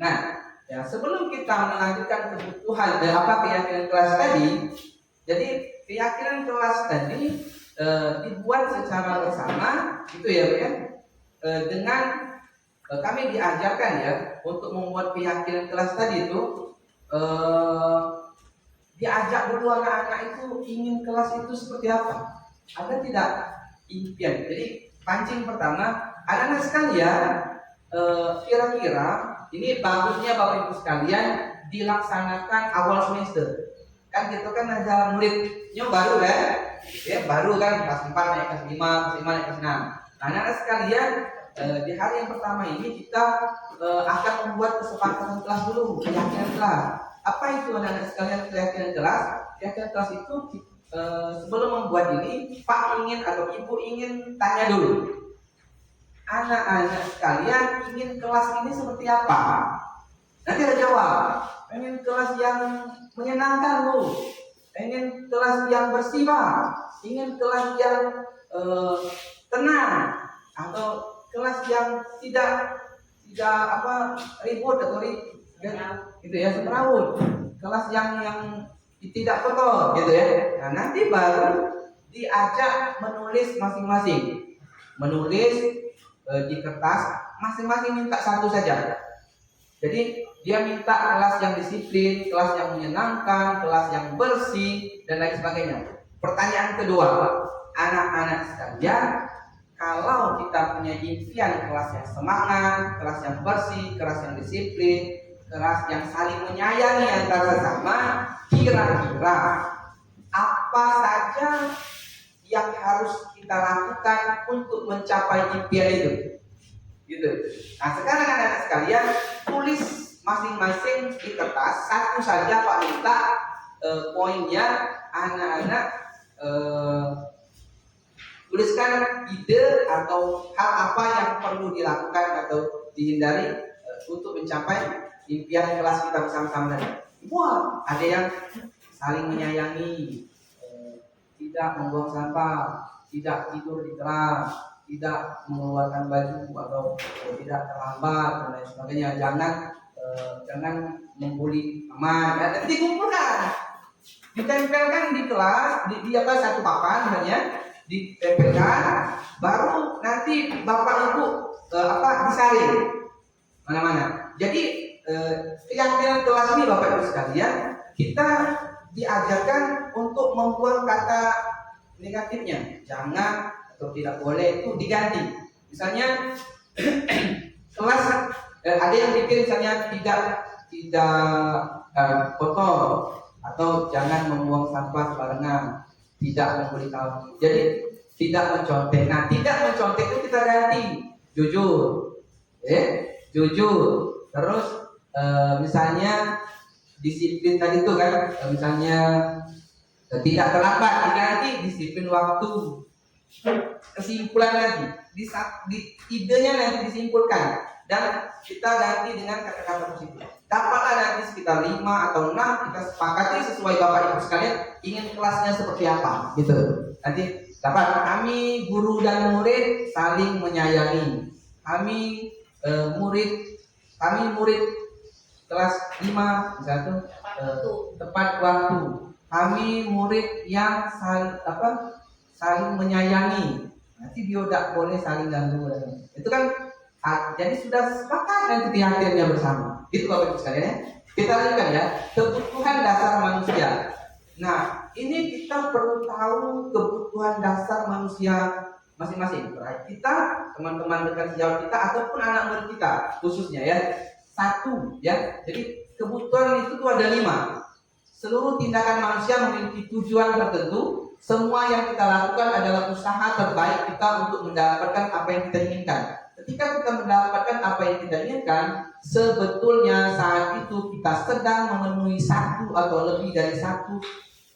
[SPEAKER 2] Nah, ya sebelum kita melanjutkan kebutuhan keyakinan kelas tadi, jadi keyakinan kelas tadi dibuat secara bersama gitu ya, dengan kami diajarkan ya untuk membuat keyakinan kelas tadi itu diajak berdua anak-anak itu ingin kelas itu seperti apa, ada tidak impian. Jadi pancing pertama, anak-anak sekalian, kira-kira ini bagusnya Bapak Ibu sekalian dilaksanakan awal semester. Kan gitu kan ada muridnya baru kan, ya baru kan kelas 4 naik kelas 5, kelas 5 naik kelas 6. Nah, anak-anak sekalian, di hari yang pertama ini kita akan membuat kesepakatan kelas dulu, keyakinan kelas. Apa itu anak-anak sekalian keyakinan kelas? Keyakinan kelas itu sebelum membuat ini, Pak ingin atau Ibu ingin tanya dulu, anak-anak sekalian ingin kelas ini seperti apa? Nanti ada jawab, pengen kelas yang menyenangkan loh, pengen kelas yang bersih Pak, ingin kelas yang tenang, atau kelas yang tidak ribut atau gitu ya, semrawut, kelas yang tidak kotor gitu ya. Nah, nanti baru diajak menulis masing-masing, menulis di kertas, masing-masing minta satu saja. Jadi dia minta kelas yang disiplin, kelas yang menyenangkan, kelas yang bersih, dan lain sebagainya. Pertanyaan kedua, anak-anak sekalian, kalau kita punya impian kelas yang semangat, kelas yang bersih, kelas yang disiplin, kelas yang saling menyayangi antar sesama, kira-kira apa saja yang harus kita lakukan untuk mencapai impian itu? Gitu. Nah, sekarang anak-anak sekalian, tulis masing-masing di kertas, satu saja Pak minta poinnya. Anak-anak tuliskan ide atau hal apa yang perlu dilakukan atau dihindari untuk mencapai impian kelas kita bersama-sama tadi. Wah, ada yang saling menyayangi, tidak membuang sampah, tidak tidur di kelas, tidak mengeluarkan baju atau tidak terlambat dan lain sebagainya. Jangan membuli teman. Ya, nanti dikumpulkan, ditempelkan di kelas, di satu papan misalnya, ditempelkan, baru nanti Bapak Ibu disaring mana-mana. Jadi keyakinan kelas ini Bapak Ibu sekalian, kita diajarkan untuk membuang kata negatifnya, jangan atau tidak boleh itu diganti. Misalnya kelas ada yang bikin misalnya tidak kotor, atau jangan membuang sampah sembarangan, tidak membuli kaum. Jadi tidak mencontek. Nah, tidak mencontek itu kita ganti jujur, jujur. Terus misalnya disiplin tadi itu kan, misalnya tidak terlambat, diganti disiplin waktu. Kesimpulan lagi, di idenya nanti disimpulkan dan kita ganti dengan kata-kata positif. Dapatlah nanti sekitar 5 atau 6, kita sepakati sesuai Bapak Ibu sekalian ingin kelasnya seperti apa gitu. Nanti dapat, kami guru dan murid saling menyayangi. Kami murid kelas 5 misalnya tuh tepat waktu. Kami murid yang saling menyayangi. Nanti dia tidak boleh saling ganggu. Itu kan jadi sudah sepakat nanti di akhirnya bersama. Itu Bapak Ibu sekalian ya. Kita lanjutkan ya, kebutuhan dasar manusia. Nah, ini kita perlu tahu kebutuhan dasar manusia masing-masing. Baik kita, teman-teman dekat sejawat kita ataupun anak murid kita khususnya ya. Satu ya. Jadi kebutuhan itu tuh ada 5. Seluruh tindakan manusia memiliki tujuan tertentu. Semua yang kita lakukan adalah usaha terbaik kita untuk mendapatkan apa yang kita inginkan. Ketika kita mendapatkan apa yang kita inginkan, sebetulnya saat itu kita sedang memenuhi satu atau lebih dari satu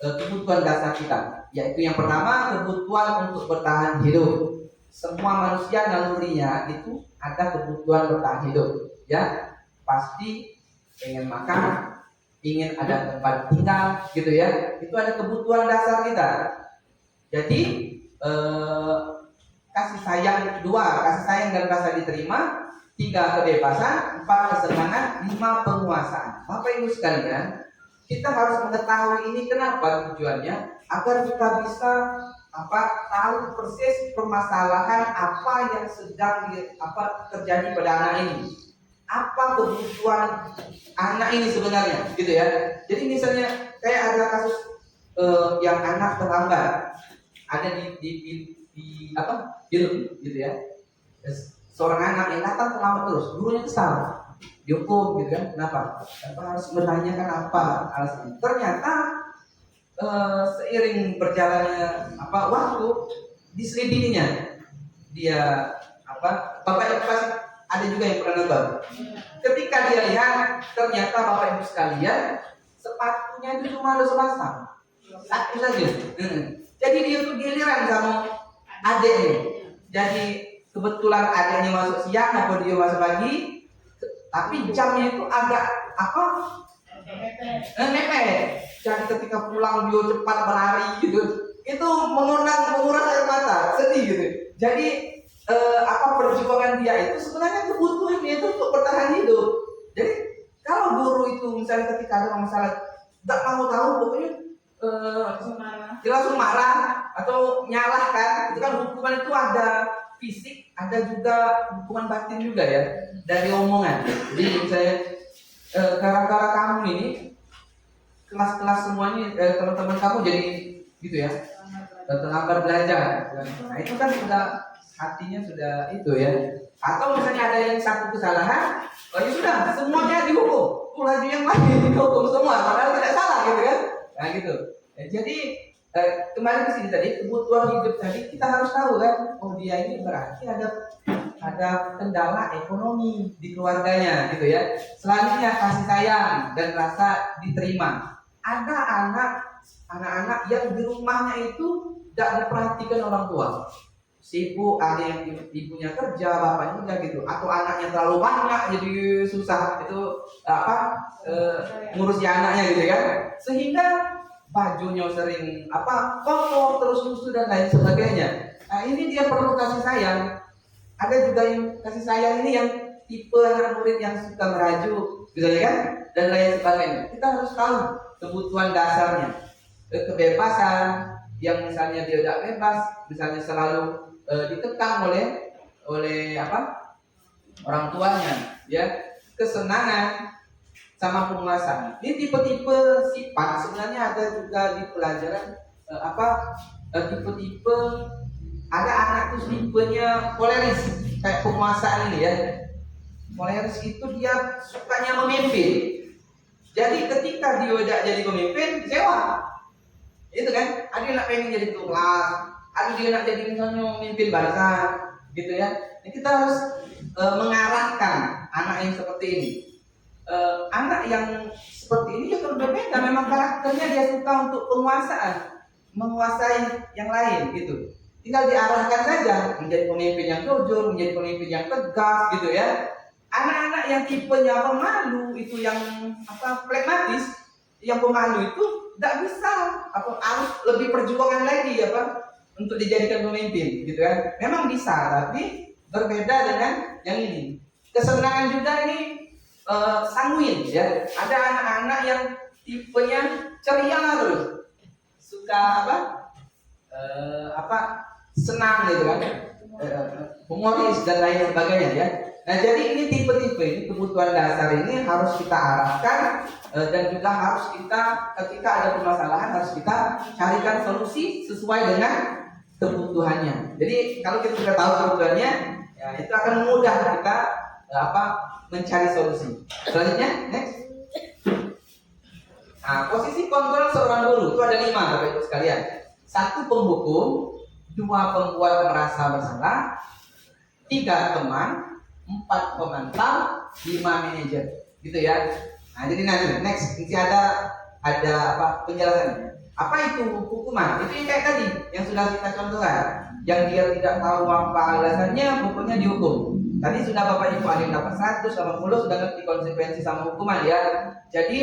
[SPEAKER 2] kebutuhan dasar kita. Yaitu yang pertama, kebutuhan untuk bertahan hidup. Semua manusia nalurinya itu ada kebutuhan bertahan hidup. Ya, pasti ingin makan, ingin ada tempat tinggal, gitu ya. Itu ada kebutuhan dasar kita. Jadi kasih sayang 2, kasih sayang dan rasa diterima. 3, kebebasan. 4, kesenangan. 5, penguasaan. Bapak Ibu sekalian, kita harus mengetahui ini kenapa tujuannya, agar kita bisa tahu persis permasalahan apa yang sedang terjadi pada anak ini. Apa kebutuhan anak ini sebenarnya, gitu ya. Jadi misalnya kayak ada kasus yang anak terlambat, ada di film gitu ya. Seorang anak yang datang terlambat terus, gurunya kesal, dihukum gitu kan. Kenapa harus menanyakan apa alasannya? Ternyata seiring berjalannya waktu, diselidikinya dia Bapak Ibu pasti ada juga yang pernah nonton. Ketika dia lihat, ternyata Bapak Ibu sekalian, sepatunya itu cuma ada sepasang, satu saja. Jadi dia tuh giliran sama adiknya. Jadi kebetulan adiknya masuk siang atau dia masuk pagi, tapi jamnya itu agak mepet. Jadi ketika pulang dia cepat berlari gitu. Itu menguras air mata, sedih gitu. Jadi perjuangan dia itu sebenarnya kebutuhan dia itu untuk bertahan hidup. Jadi kalau guru itu misalnya ketika ada masalah tidak mau tahu, pokoknya dia langsung marah atau nyalahkan, itu kan hukuman itu ada fisik, ada juga hukuman batin juga ya, dari omongan. Jadi misalnya gara-gara kamu ini kelas-kelas semuanya teman-teman kamu jadi gitu ya, terlambat belajar. Nah itu kan sudah hatinya sudah itu ya. Atau misalnya ada yang satu kesalahan, ya sudah semuanya dihukum, lagi yang lain dihukum semua, padahal tidak salah gitu kan. Nah gitu. Jadi kembali ke sini tadi, kebutuhan hidup tadi kita harus tahu kan, oh dia ini berarti ada kendala ekonomi di keluarganya gitu ya. Selanjutnya kasih sayang dan rasa diterima. Ada anak-anak yang di rumahnya itu tidak diperhatikan orang tua. Sibuk, ada yang ibunya kerja, bapaknya enggak gitu, atau anaknya terlalu banyak jadi susah itu ngurusi anaknya gitu kan, sehingga bajunya sering kotor terus lusuh dan lain sebagainya. Nah ini dia perlu kasih sayang. Ada juga yang kasih sayang ini yang tipe anak murid yang suka merajuk, misalnya kan, dan lain sebagainya. Kita harus tahu kebutuhan dasarnya. Kebebasan, yang misalnya dia tidak bebas, misalnya selalu dikekang oleh orang tuanya, ya. Kesenangan sama penguasaan. Ini tipe-tipe sifat sebenarnya ada juga di pelajaran tipe-tipe. Ada anak tuh tipenya koleris, kayak penguasaan ini ya. Koleris itu dia sukanya memimpin. Jadi ketika dia tidak jadi pemimpin, kecewa. Itu kan, ada yang nak pengen jadi ketua kelas, ada juga nak jadi misalnya memimpin barisan, gitu ya. Nah, kita harus mengarahkan anak yang seperti ini. Anak yang seperti ini juga berbeda. Memang karakternya dia suka untuk penguasaan, menguasai yang lain, gitu. Tinggal diarahkan saja menjadi pemimpin yang jujur, menjadi pemimpin yang tegas, gitu ya. Anak-anak yang tipenya pemalu itu yang pragmatis, yang pemalu itu tidak bisa harus lebih perjuangan lagi untuk dijadikan pemimpin, gitu kan. Memang bisa, tapi berbeda dengan yang ini. Kesenangan juga ini sanguin ya. Ada anak-anak yang tipenya ceria terus, suka senang gitu kan, humoris dan lain sebagainya ya. Nah jadi ini tipe-tipe ini kebutuhan dasar ini harus kita arahkan dan juga harus kita ketika ada permasalahan harus kita carikan solusi sesuai dengan kebutuhannya. Jadi kalau kita sudah tahu kebutuhannya, ya itu akan mudah kita mencari solusi. Selanjutnya next. Nah, posisi kontrol seorang guru itu ada 5 Bapak Ibu sekalian. 1 penghukum, 2 pembuat merasa bersalah, 3 teman, 4 pemantau, 5 manajer. Gitu ya. Nah, jadi nanti next ada penjelasannya. Apa itu hukuman? Itu yang kayak tadi yang sudah kita contohkan. Yang dia tidak tahu apa alasannya, pokoknya dihukum. Tadi sudah Bapak Ibu ada yang dapat 180 sudah ngerti konsekuensi sama hukuman ya. Jadi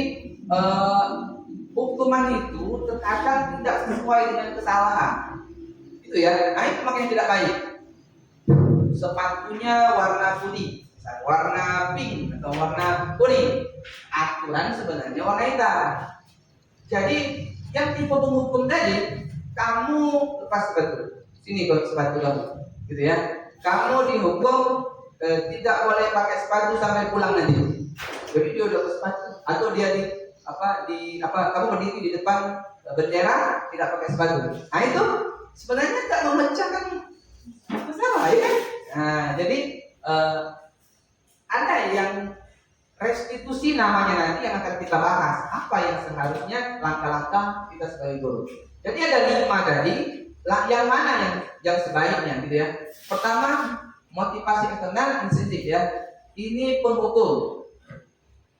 [SPEAKER 2] hukuman itu terkadang tidak sesuai dengan kesalahan. Itu ya. Nah itu makanya tidak baik. Sepatunya warna putih, warna pink atau warna kuning. Aturan sebenarnya warna hitam. Jadi yang tipe penghukum tadi, kamu lepas sepatu. Sini kok sepatu kamu. Gitu ya. Kamu dihukum tidak boleh pakai sepatu sampai pulang nanti. Jadi dia udah sepatu atau dia kamu berdiri di depan bendera tidak pakai sepatu. Nah itu sebenarnya tak memecahkan masalah ya kan? Nah jadi ada yang restitusi namanya nanti yang akan kita bahas. Apa yang seharusnya langkah-langkah kita sebagai guru. Jadi ada 5 tadi. Yang mana yang sebaiknya gitu ya? Pertama motivasi eksternal insentif ya. Ini penghukum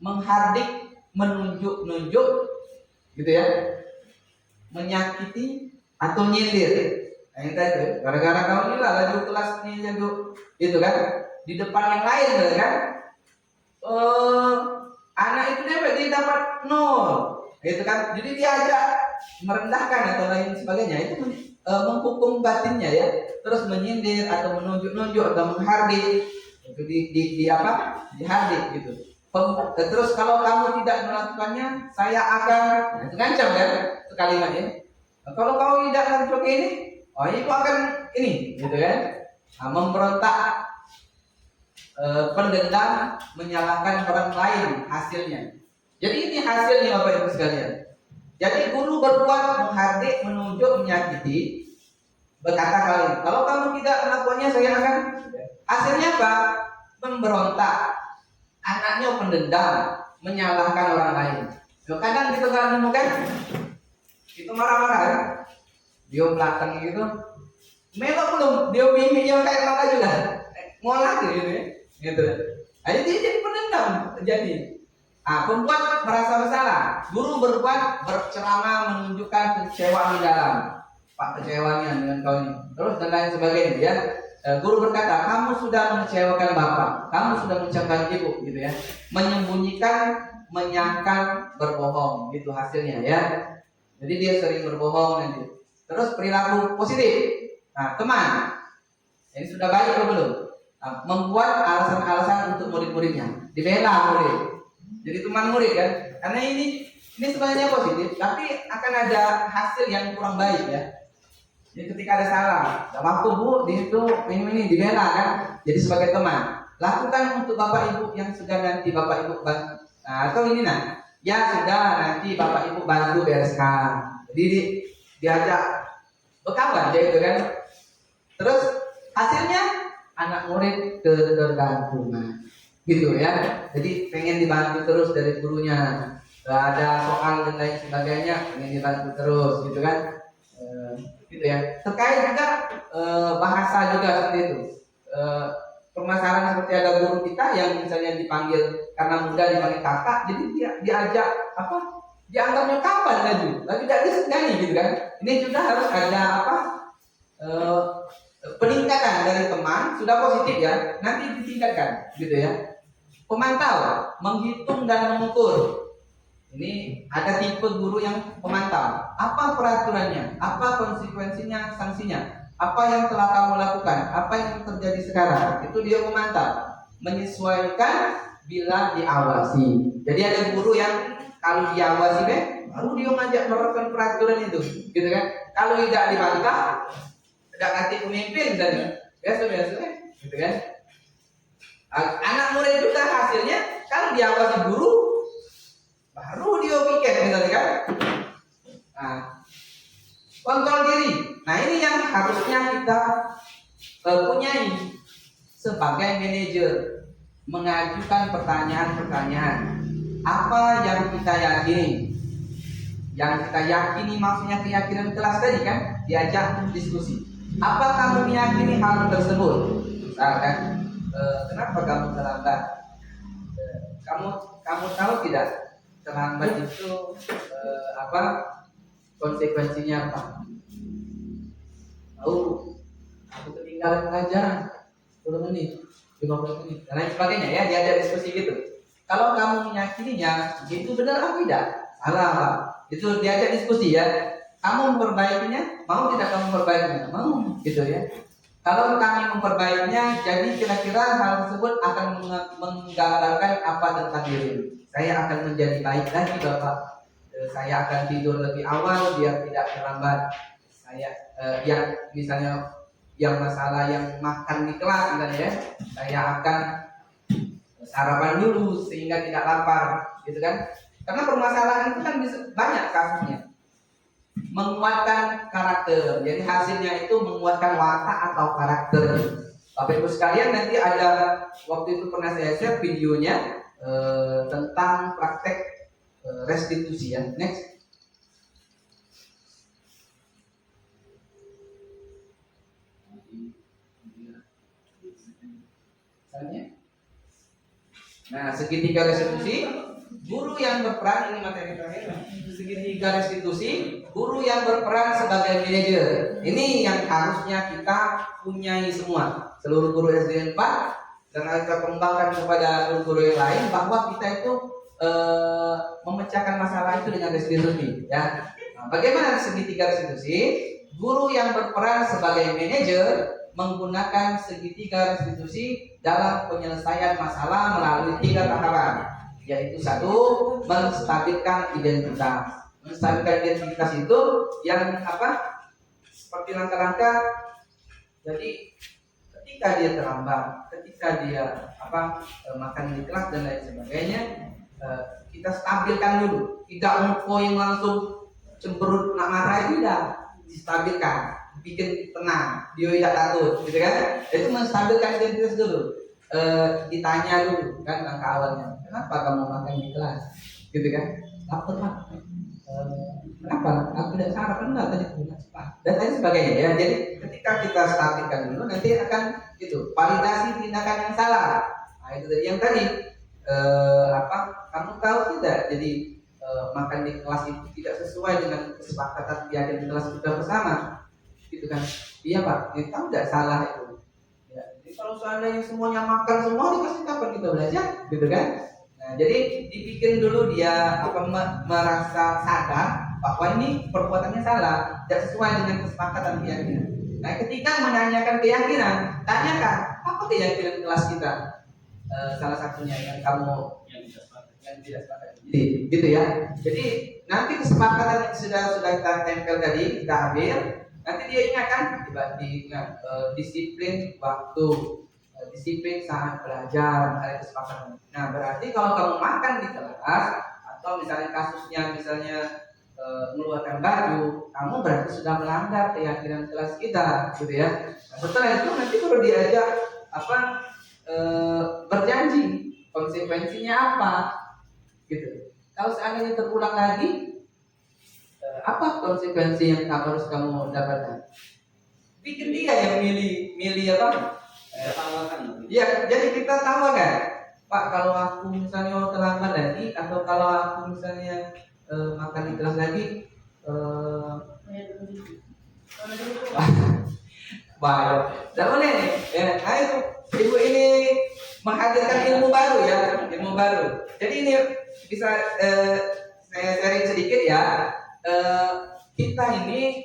[SPEAKER 2] menghardik, menunjuk-nunjuk gitu ya, menyakiti atau nyindir. Nah itu gara-gara kamu ini lah laju kelas ini jago itu kan di depan yang lain gitu kan. Anak itu dia dapat 0 gitu kan. Jadi diajak merendahkan atau lain sebagainya itu menghukum batinnya ya. Terus menyindir atau menunjuk-nunjuk atau menghardik itu dihardik gitu. Terus kalau kamu tidak melakukannya, saya akan itu ngancam kan itu kalimatnya. Kalau kamu tidak melakukan ini, itu akan ini gitu kan. Nah, memberontak, pendendam, menyalahkan orang lain hasilnya. Jadi ini hasilnya Bapak Ibu sekalian. Jadi guru berbuat menghardik, menunjuk, menyakiti, berkata kali, kalau kamu tidak melakukannya saya akan. Hasilnya apa? Memberontak, anaknya pendendam, menyalahkan orang lain. Kadang kita kan nemukan itu marah-marah kan? Dia belakang gitu, memang belum dia mimik yang kayak marah juga, ngolah gitu. Jadi dia jadi pendendam jadi. Pembuat merasa bersalah. Guru berbuat berceramah menunjukkan kekecewaan di dalam. Pak kecewanya dengan kau ini. Terus dan lain sebagainya ya. Guru berkata, kamu sudah mengecewakan bapak, kamu sudah mengecewakan ibu, gitu ya. Menyembunyikan, menyangkal, berbohong, gitu hasilnya ya. Jadi dia sering berbohong nanti. Terus perilaku positif. Nah, teman, ini sudah baik atau belum? Membuat alasan-alasan untuk murid-muridnya, dibela murid. Jadi teman murid kan, karena ini sebenarnya positif, tapi akan ada hasil yang kurang baik ya. Jadi ketika ada salah, tidak mampu bu, di itu ini dibela kan. Jadi sebagai teman, lakukan untuk bapak ibu yang sudah nanti bapak ibu bantu. Nah, atau ini ya sudah nanti bapak ibu bantu bereskan. Jadi diajak berkawan gitu kan. Terus hasilnya anak murid ketergantungan. Gitu ya. Jadi pengen dibantu terus dari gurunya. Ada soal dan lain sebagainya pengen dibantu terus gitu kan. Gitu ya. Terkait juga bahasa juga seperti itu. Permasalahan seperti ada guru kita yang misalnya dipanggil karena muda dipanggil kakak, jadi dia diajak dianggapnya kapan lagi tidak disegani gitu kan. Ini juga harus ada peningkatan dari teman sudah positif ya, nanti ditingkatkan gitu ya. Pemantau, menghitung dan mengukur. Ini ada tipe guru yang pemantau. Apa peraturannya? Apa konsekuensinya, sanksinya? Apa yang telah kamu lakukan? Apa yang terjadi sekarang? Itu dia memantau, menyesuaikan bila diawasi. Jadi ada guru yang kalau diawasi baru dia ngajak menerapkan peraturan itu, gitu kan? Kalau tidak dibantah, tidak nanti pemimpin misalnya, biasa-biasa, gitu kan? Anak murid juga hasilnya kalau diawasi guru, baru dia pikir misalnya kan? Nah, kontrol diri. Nah ini yang harusnya kita punyai sebagai manajer, mengajukan pertanyaan-pertanyaan. Apa yang kita yakini? Yang kita yakini maksudnya keyakinan kelas tadi kan, diajak diskusi. Apa kamu meyakini hal tersebut? Misalkan, kenapa kamu terlambat? Kamu tahu tidak terlambat itu apa konsekuensinya apa? Tahu? Aku ketinggalan pelajaran 10 menit, 15 menit, dan lain sebagainya ya, diajak diskusi gitu. Kalau kamu meyakininya, itu benar atau tidak? Salah apa? Itu diajak diskusi ya. Kamu memperbaikinya, mau tidak kamu memperbaikinya? Mau, gitu ya. Kalau kami memperbaikinya, jadi kira-kira hal tersebut akan menggambarkan apa tentang diri. Saya akan menjadi baik lagi Bapak. Saya akan tidur lebih awal biar tidak terlambat. Saya yang misalnya yang masalah yang makan di kelas misalnya ya, saya akan sarapan dulu sehingga tidak lapar, gitu kan? Karena permasalahan itu kan bisa banyak kasusnya. Menguatkan karakter. Jadi hasilnya itu menguatkan watak atau karakter. Bapak Ibu sekalian, nanti ada waktu itu pernah saya share videonya tentang praktek restitusi ya. Next. Nah, segitiga restitusi, guru yang berperan, ini materi terakhir. Segitiga restitusi, guru yang berperan sebagai manajer. Ini yang harusnya kita punyai semua. Seluruh guru SD 4 dan kita kembangkan kepada guru yang lain bahwa kita itu memecahkan masalah itu dengan restitusi. Ya. Nah, bagaimana segitiga restitusi? Guru yang berperan sebagai manajer menggunakan segitiga restitusi dalam penyelesaian masalah melalui 3 tahapan, yaitu 1, menstabilkan identitas. Menstabilkan identitas itu yang apa? Seperti langkah-langkah. Jadi ketika dia terlambat, ketika dia makan di kelas dan lain sebagainya, kita stabilkan dulu. Tidak yang langsung cemberut nak marah, tidak, distabilkan, bikin tenang, dia tidak takut, gitu kan? Itu menstabilkan identitas dulu. Ditanya dulu kan langkah awalnya, kenapa kamu makan di kelas, gitu kan? Lapar Pak. Kenapa? Aku tidak sarapan enggak tadi tidak cepat dan lain sebagainya ya. Jadi ketika kita stabilkan dulu, nanti akan itu validasi tindakan yang salah. Nah itu tadi yang tadi kamu tahu tidak? Jadi makan di kelas itu tidak sesuai dengan kesepakatan keyakinan kelas kita bersama, gitu kan? Iya Pak, kita tahu tidak salah itu. Ya, jadi kalau seandainya semuanya makan semua, dikasih kapan kita belajar, gitu kan? Nah, jadi dibikin dulu dia merasa sadar bahwa ini perbuatannya salah, tidak sesuai dengan kesepakatan keyakinan. Nah, ketika menanyakan keyakinan, tanyakan apa keyakinan kelas kita. Salah satunya yang kamu yang tidak sepakat. Jadi, gitu ya. Jadi nanti kesepakatan yang sudah kita tempel tadi kita ambil, nanti dia ingatkan disiplin waktu, disiplin saat belajar, ada kesepakatan. Nah berarti kalau kamu makan di kelas atau misalnya kasusnya mengeluarkan baju, kamu berarti sudah melanggar keyakinan kelas kita, gitu ya. Nah, setelah itu nanti perlu diajak berjanji konsekuensinya apa, gitu. Kalau seandainya terulang lagi, apa konsekuensi yang harus kamu dapatkan? Bikin dia yang milih apa? Ya, jadi kita tahu kan, Pak, kalau aku misalnya terlambat lagi, atau kalau aku misalnya makan di kelas lagi, baru, tidak boleh nih. Ya, nah itu ibu ini menghadirkan ilmu baru ya, ilmu baru. Jadi ini bisa saya sharing sedikit ya. Kita ini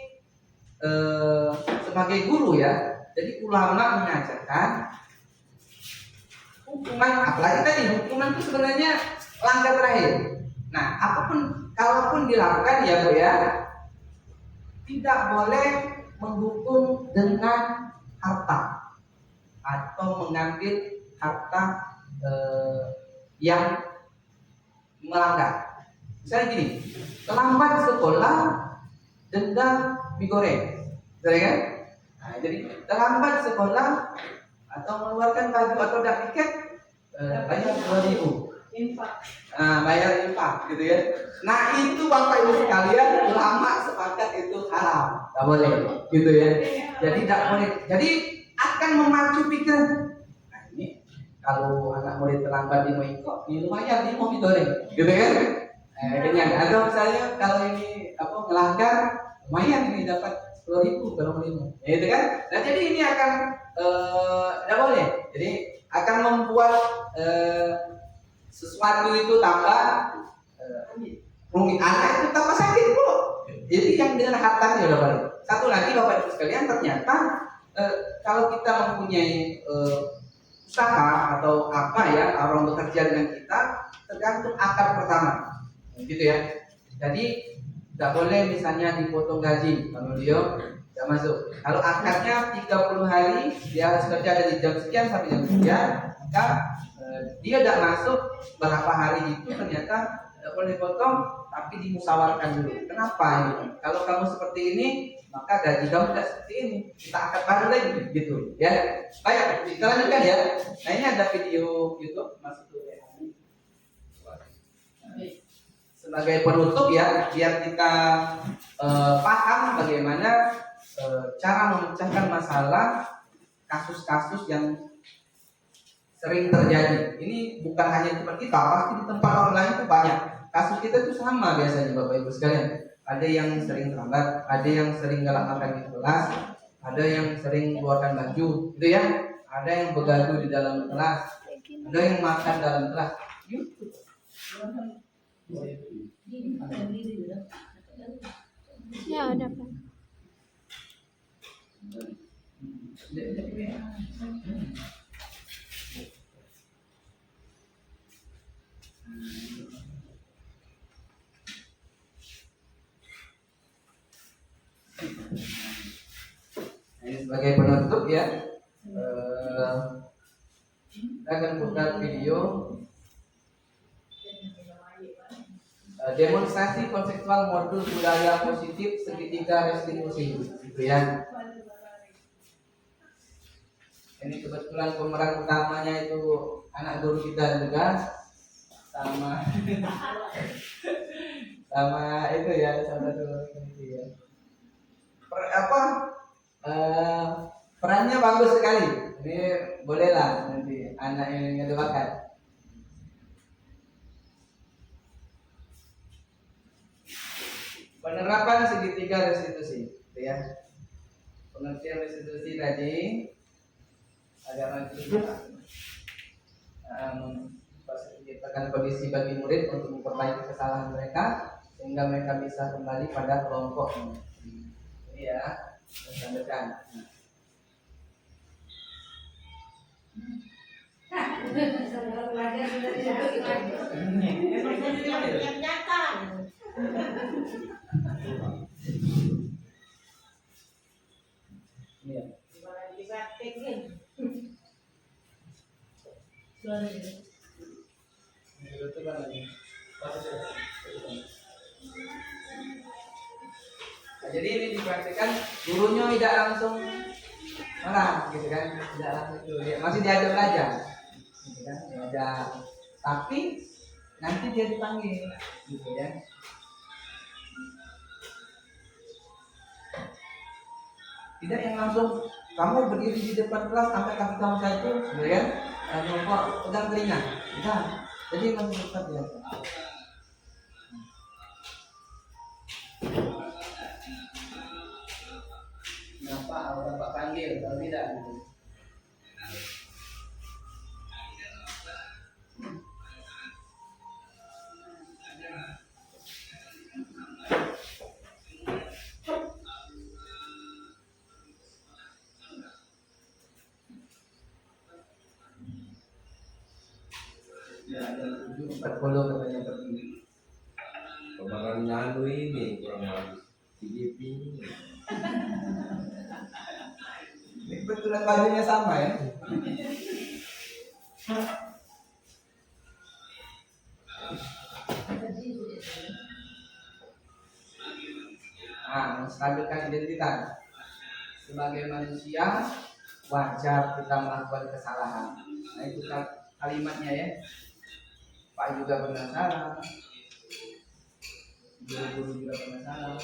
[SPEAKER 2] sebagai guru ya, jadi ulama mengajarkan hukuman, apalagi tadi hukuman itu sebenarnya langkah terakhir. Nah, apapun kalaupun dilakukan ya Bu ya, tidak boleh menghukum dengan harta atau mengambil harta yang melanggar. Misalnya gini, terlambat sekolah denda mie goreng, betul kan? Nah, jadi terlambat sekolah atau mengeluarkan baju atau tiket bayar 2.000.
[SPEAKER 4] Infak.
[SPEAKER 2] Bayar infak gitu ya. Nah itu Bapak Ibu sekalian, ulama sepakat itu haram, tak boleh gitu ya. Jadi tak boleh. Jadi akan memacu pikiran. Nah ini kalau anak murid terlambat di Moiko, ini lumayan di mau goreng, gitu kan? Kenyang. Atau misalnya kalau ini melanggar, lumayan ini dapat 10.000 kalau mau, ya itu kan? Nah jadi ini akan tidak boleh. Jadi akan membuat sesuatu itu tambah rumit, anak itu tambah sakit pula. Jadi yang dengan hartanya udah balik. Satu lagi Bapak Ibu sekalian, ternyata kalau kita mempunyai usaha atau apa ya, orang bekerja dengan kita, tergantung akad pertama, gitu ya. Jadi tidak boleh misalnya dipotong gaji kalau dia tidak masuk. Kalau akadnya 30 hari, dia harus kerja dari jam sekian sampai jam sekian, maka dia tidak masuk berapa hari itu ternyata tidak boleh potong, tapi dimusyawarahkan dulu. Kenapa ini? Kalau kamu seperti ini, maka gaji kamu tidak seperti ini. Kita akad baru lagi, gitu ya. Baik, kita lanjutkan ya. Nah ini ada video YouTube masuk dulu ya. Sebagai penutup ya, biar kita paham bagaimana cara memecahkan masalah kasus-kasus yang sering terjadi. Ini bukan hanya di tempat kita, pasti di tempat orang lain itu banyak. Kasus kita itu sama biasanya Bapak Ibu sekalian. Ada yang sering terlambat, ada yang sering galak makan di kelas, ada yang sering keluarkan baju, gitu ya. Ada yang begaduh di dalam kelas, ada yang makan dalam kelas.
[SPEAKER 5] Ya ada Pak.
[SPEAKER 2] Ini sebagai penutup ya, kita akan putar video demonstrasi konseptual modul budaya positif segitiga restitusi, gitu ya. Ini kebetulan pemeran utamanya itu anak guru kita juga, sama itu ya, salah satu itu ya. Perannya bagus sekali. Ini bolehlah nanti anak yang ada bakat. Penerapan segitiga restitusi, gitu ya. Pengertian restitusi tadi agak menciptakan kondisi bagi murid untuk memperbaiki kesalahan mereka sehingga mereka bisa kembali pada kelompok. Ini ya, sampaikan.
[SPEAKER 4] Yang nyata.
[SPEAKER 2] Iya. Nah, jadi ini dipraktikkan, gurunya tidak langsung malah, gitu kan? Tidak langsung itu, dia masih diajak belajar, gitu kan? Diajak, tapi nanti dia dipanggil, gitu ya. Tidak yang langsung kamu berdiri di depan kelas sampai kaki kamu satu, gitu kan? Kok pegang telinga, tidak. Jadi masih tetap ya. Kenapa Bapak panggil kalau tidak? Gitu. 40 katanya tertinggi.
[SPEAKER 5] Kemarin lalu ini kurang habis GDP ini.
[SPEAKER 2] Ini kebetulan bajunya sama ya. Nah, menstabilkan identitas. Sebagai manusia wajar kita melakukan kesalahan. Nah itu kalimatnya ya. Pak juga pernah salah, guru juga pernah salah.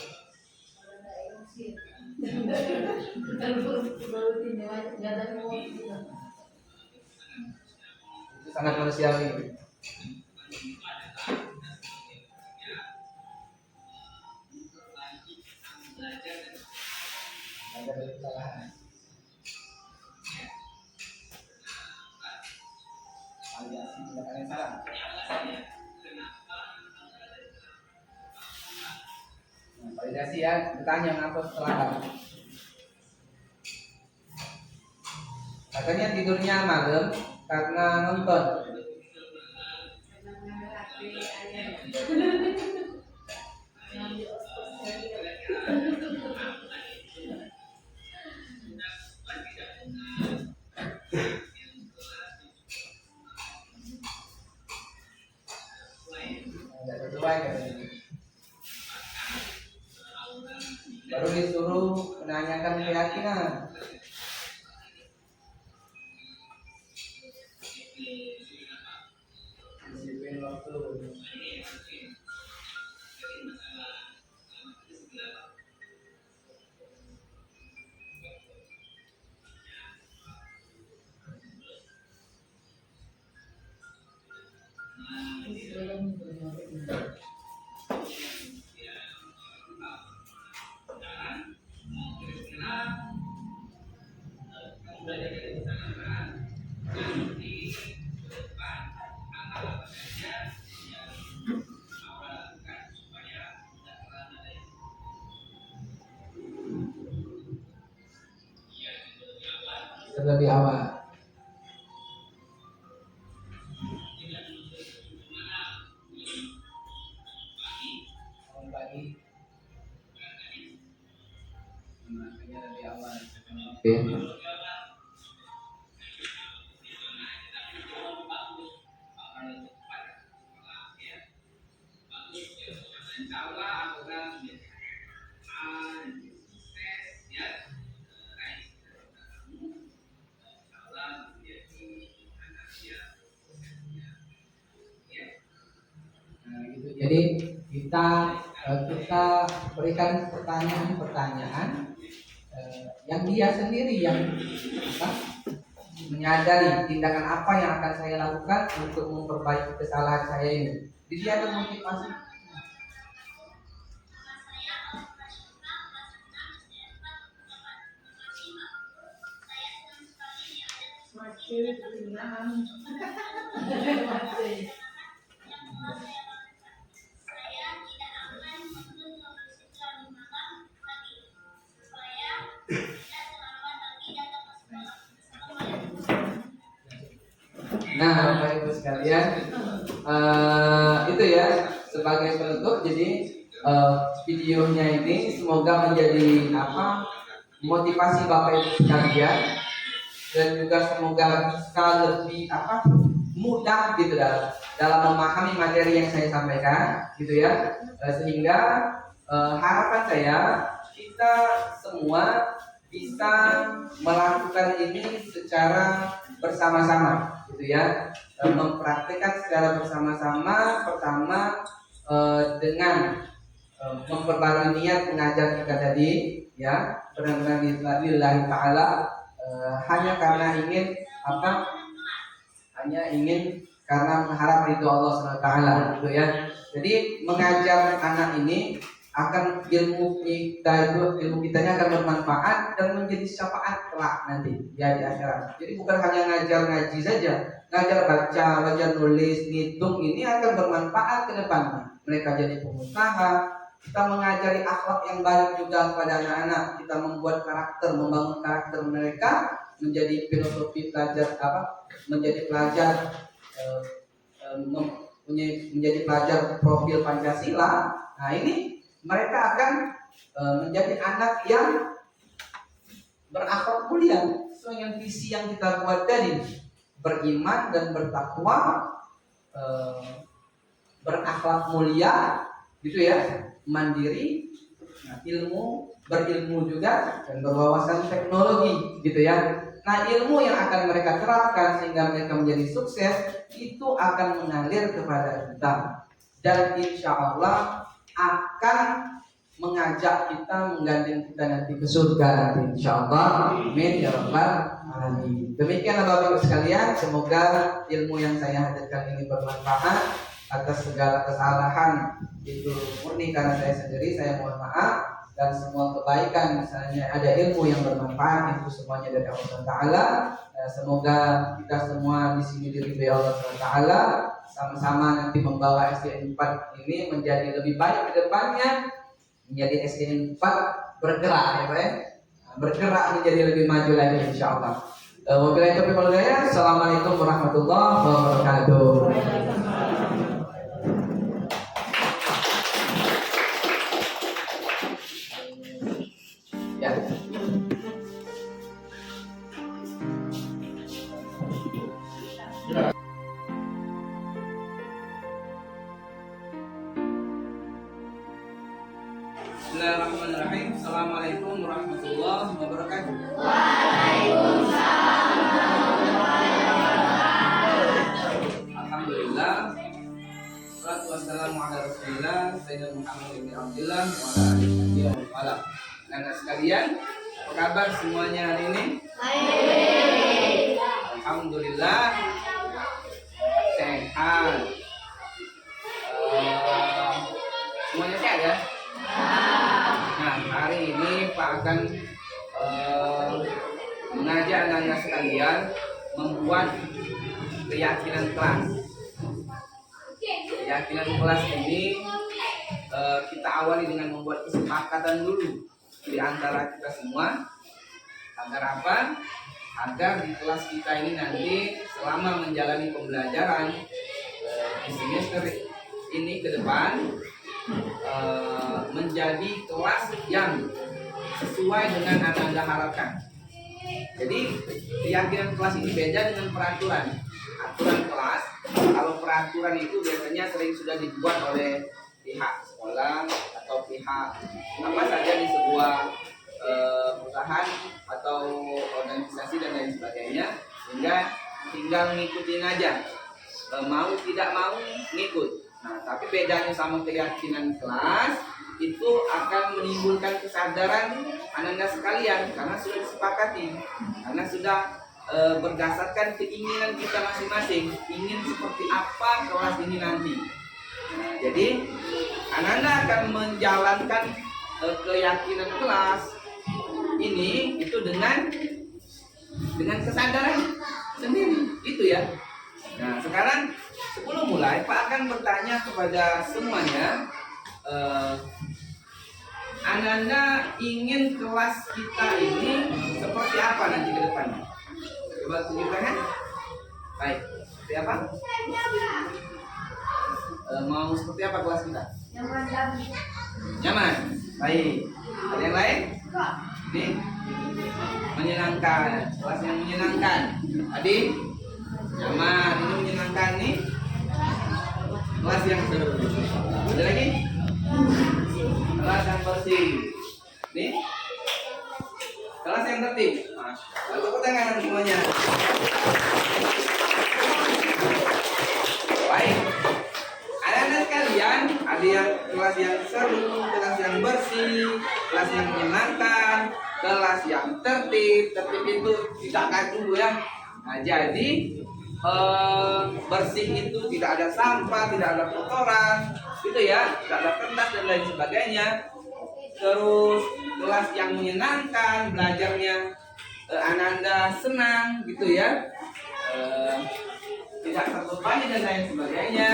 [SPEAKER 2] Itu sangat manusiawi. Belajar dari kesalahan. Aliasi tindakan yang salah. Nah, validasi ya, bertanya ngapa kesalahan. Katanya tidurnya malam karena nonton. Tidak sesuai katanya. Baru disuruh menanyakan keyakinan. Disiplin waktu. Lebih awal. Bangun pagi. Makanya lebih awal. Oke. Nah, gitu. Jadi kita berikan pertanyaan-pertanyaan yang dia sendiri yang apa, menyadari tindakan apa yang akan saya lakukan untuk memperbaiki kesalahan saya ini. Jadi dia termotivasi. Nah, Bapak Ibu sekalian, itu ya sebagai penutup. Jadi videonya ini semoga menjadi motivasi Bapak Ibu sekalian, dan juga semoga bisa lebih mudah gitu dalam memahami materi yang saya sampaikan, gitu ya. Sehingga harapan saya kita semua bisa melakukan ini secara bersama-sama, gitu ya. Mempraktikkan secara bersama-sama. Pertama dengan memperbarui niat mengajar kita tadi, ya, benar-benar lillahi ta'ala, hanya karena ingin hanya ingin karena mengharap ridho Allah SWT, gitu ya. Jadi mengajar anak ini akan ilmu kitanya akan bermanfaat dan menjadi syafaat kelak nanti ya di akhirat. Jadi bukan hanya ngajar ngaji saja, ngajar baca, ngajar nulis, ngitung, ini akan bermanfaat ke depan. Mereka jadi pengusaha, kita mengajari akhlak yang baik juga kepada anak-anak, kita membuat karakter, membangun karakter mereka menjadi filosofi pelajar menjadi pelajar menjadi pelajar profil Pancasila, nah ini mereka akan menjadi anak yang berakhlak mulia sesuai dengan visi yang kita buat tadi, beriman dan bertakwa, berakhlak mulia, gitu ya, mandiri, berilmu juga dan berwawasan teknologi, gitu ya. Nah, ilmu yang akan mereka terapkan sehingga mereka menjadi sukses itu akan mengalir kepada kita dan insya Allah akan mengajak kita, menggandeng kita nanti ke surga nanti insya Allah. Amin ya rabbal alamin. Demikian Bapak-Ibu sekalian, semoga ilmu yang saya hadirkan ini bermanfaat. Atas segala kesalahan itu murni karena saya sendiri, saya mohon maaf. Dan semua kebaikan misalnya ada ilmu yang bermanfaat itu semuanya dari Allah Taala. Semoga kita semua di sini diridhoi Allah Taala, sama-sama nanti membawa SDN 4 ini menjadi lebih baik ke depannya, menjadi SDN 4 bergerak ya Pak ya, bergerak menjadi lebih maju lagi insyaallah. Wabillahi taufiq wal hidayah. Assalamualaikum warahmatullahi wabarakatuh. Bismillahirrahmanirrahim. Assalamualaikum warahmatullahi wabarakatuh. Alhamdulillah. Wassalatu wassalamu ala Rasulillah Sayyidina Muhammad bin Abdullah wa ala alihi wa sallam. Anak sekalian, apa kabar semuanya hari ini? Baik. Alhamdulillah sehat. Semuanya sehat ya? Nah, hari ini Pak akan mengajak anak-anak sekalian membuat keyakinan kelas. Keyakinan kelas ini kita awali dengan membuat kesepakatan dulu di antara kita semua. Agar apa? Agar di kelas kita ini nanti selama menjalani pembelajaran di semester ini ke depan menjadi kelas yang sesuai dengan yang Anda harapkan. Jadi keyakinan kelas ini beda dengan peraturan. Aturan kelas, kalau peraturan itu biasanya sering sudah dibuat oleh pihak sekolah atau pihak apa saja di sebuah perusahaan atau organisasi dan lain sebagainya, sehingga tinggal ngikutin aja, mau tidak mau ngikut. Nah, tapi bedanya sama keyakinan kelas itu akan menimbulkan kesadaran anak-anak sekalian karena sudah disepakati, karena sudah berdasarkan keinginan kita masing-masing, ingin seperti apa kelas ini nanti. Nah, jadi anak-anak akan menjalankan keyakinan kelas ini itu dengan kesadaran sendiri, itu ya. Nah, sekarang sebelum mulai, Pak akan bertanya kepada semuanya, anak-anak ingin kelas kita ini seperti apa nanti ke depannya? Coba tunjukkan ya. Baik, seperti apa? Mau seperti apa kelas kita? Nyaman. Baik. Ada yang lain? Ini menyenangkan. Kelas yang menyenangkan. Tadi nyaman. Ini menyenangkan nih. Kelas yang seru. Ada lagi? Kelas yang bersih. Nih. Kelas yang tertib. Tepuk tangan semuanya. Baik. Anak-anak sekalian, ada yang kelas yang seru, kelas yang bersih, kelas yang menyenangkan, kelas yang tertib. Tertib itu tidak kaku ya. Nah, jadi bersih itu tidak ada sampah, tidak ada kotoran, gitu ya, tidak ada kertas dan lain sebagainya. Terus kelas yang menyenangkan, belajarnya anak-anak senang, gitu ya, tidak terbebani dan lain sebagainya.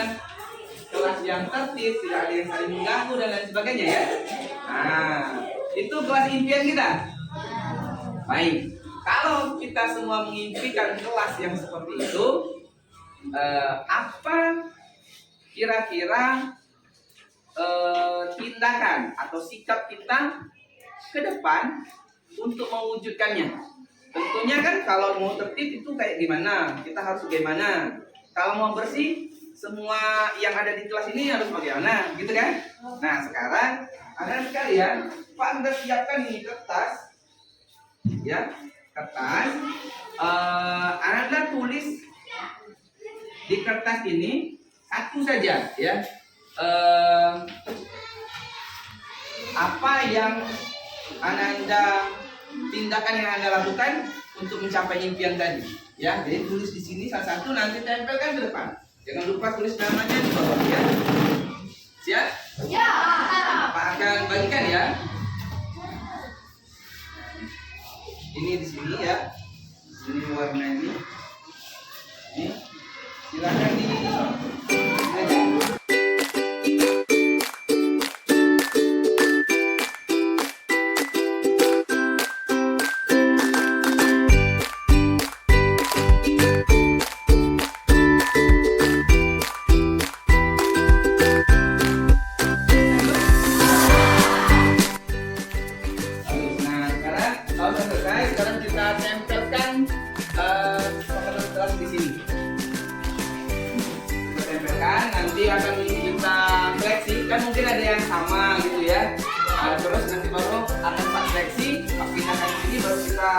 [SPEAKER 2] Kelas yang tertib, tidak ada yang saling mengganggu dan lain sebagainya ya. Nah, itu kelas impian kita. Baik, kalau kita semua mengimpikan kelas yang seperti itu, apa kira-kira tindakan atau sikap kita ke depan untuk mewujudkannya. Tentunya kan kalau mau tertib itu kayak gimana, kita harus bagaimana. Kalau mau bersih, semua yang ada di kelas ini harus bagaimana, gitu kan? Nah sekarang anak sekalian, Pak sudah siapkan ini kertas, ya kertas. Anda tulis di kertas ini satu saja, ya. Apa yang Anda tindakan yang Anda lakukan untuk mencapai impian tadi, ya. Jadi tulis di sini satu-satu, nanti tempelkan ke depan. Jangan lupa tulis namanya di bawah, ya. Siap? Ya. Pak akan bagikan ya. Ini di sini ya. Ini warna ini. Ini silakan di. Sekarang kita tempelkan makanan kelas di sini. Kita tempelkan, nanti akan kita seleksi. Kan mungkin ada yang sama gitu ya. Terus nanti baru akan Pak seleksi, Pak pindahkan di sini, baru kita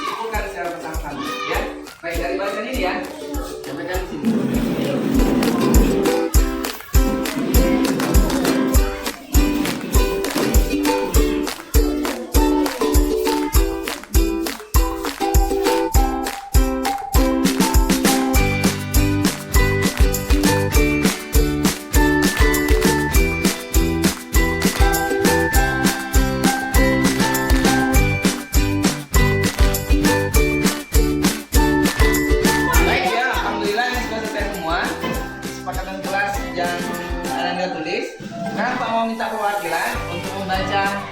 [SPEAKER 2] simpulkan secara bersama-sama ya. Baik, dari bagian ini ya, tempelkan di sini. Yang Anda tulis. Sekarang Pak mau minta perwakilan untuk membaca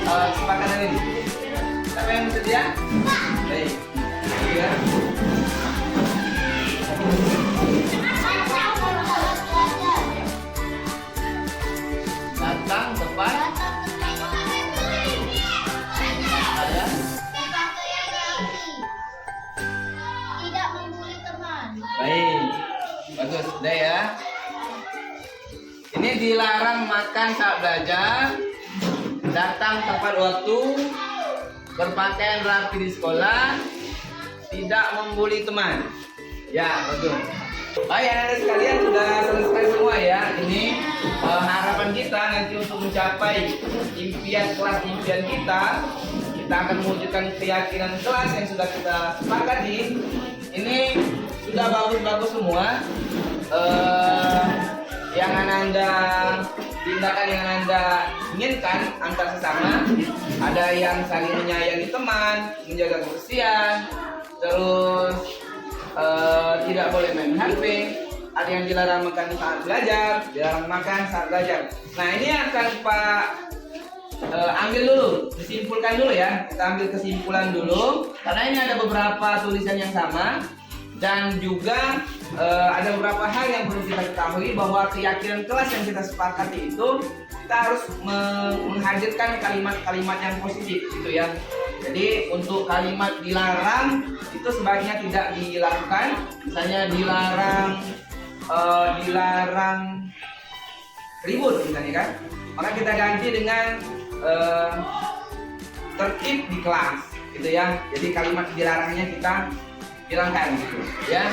[SPEAKER 2] kesepakatan ini. Siapa yang bersedia? Baik. Ya. Datang tepat.
[SPEAKER 4] Tidak membuli teman.
[SPEAKER 2] Baik. Bagus, sudah ya. Ini dilarang makan saat belajar, datang tepat waktu, berpakaian rapi di sekolah, tidak membuli teman. Ya, bagus. Baik, anak-anak sekalian sudah selesai semua ya. Ini harapan kita nanti untuk mencapai impian kelas impian kita akan mewujudkan keyakinan kelas yang sudah kita sepakati. Ini sudah bagus-bagus semua. Yang Anda tindakan yang Anda inginkan antar sesama, ada yang saling menyayangi teman, menjaga kebersihan, terus tidak boleh main HP, ada yang dilarang makan saat belajar, dilarang makan saat belajar. Nah ini akan Pak ambil dulu, disimpulkan dulu ya. Kita ambil kesimpulan dulu, karena ini ada beberapa tulisan yang sama. Dan juga ada beberapa hal yang perlu kita ketahui, bahwa keyakinan kelas yang kita sepakati itu kita harus menghadirkan kalimat-kalimat yang positif gitu ya. Jadi untuk kalimat dilarang itu sebaiknya tidak dilakukan. Misalnya dilarang ribut misalnya kan, maka kita ganti dengan tertib di kelas gitu ya. Jadi kalimat dilarangnya kita hilangkan gitu ya.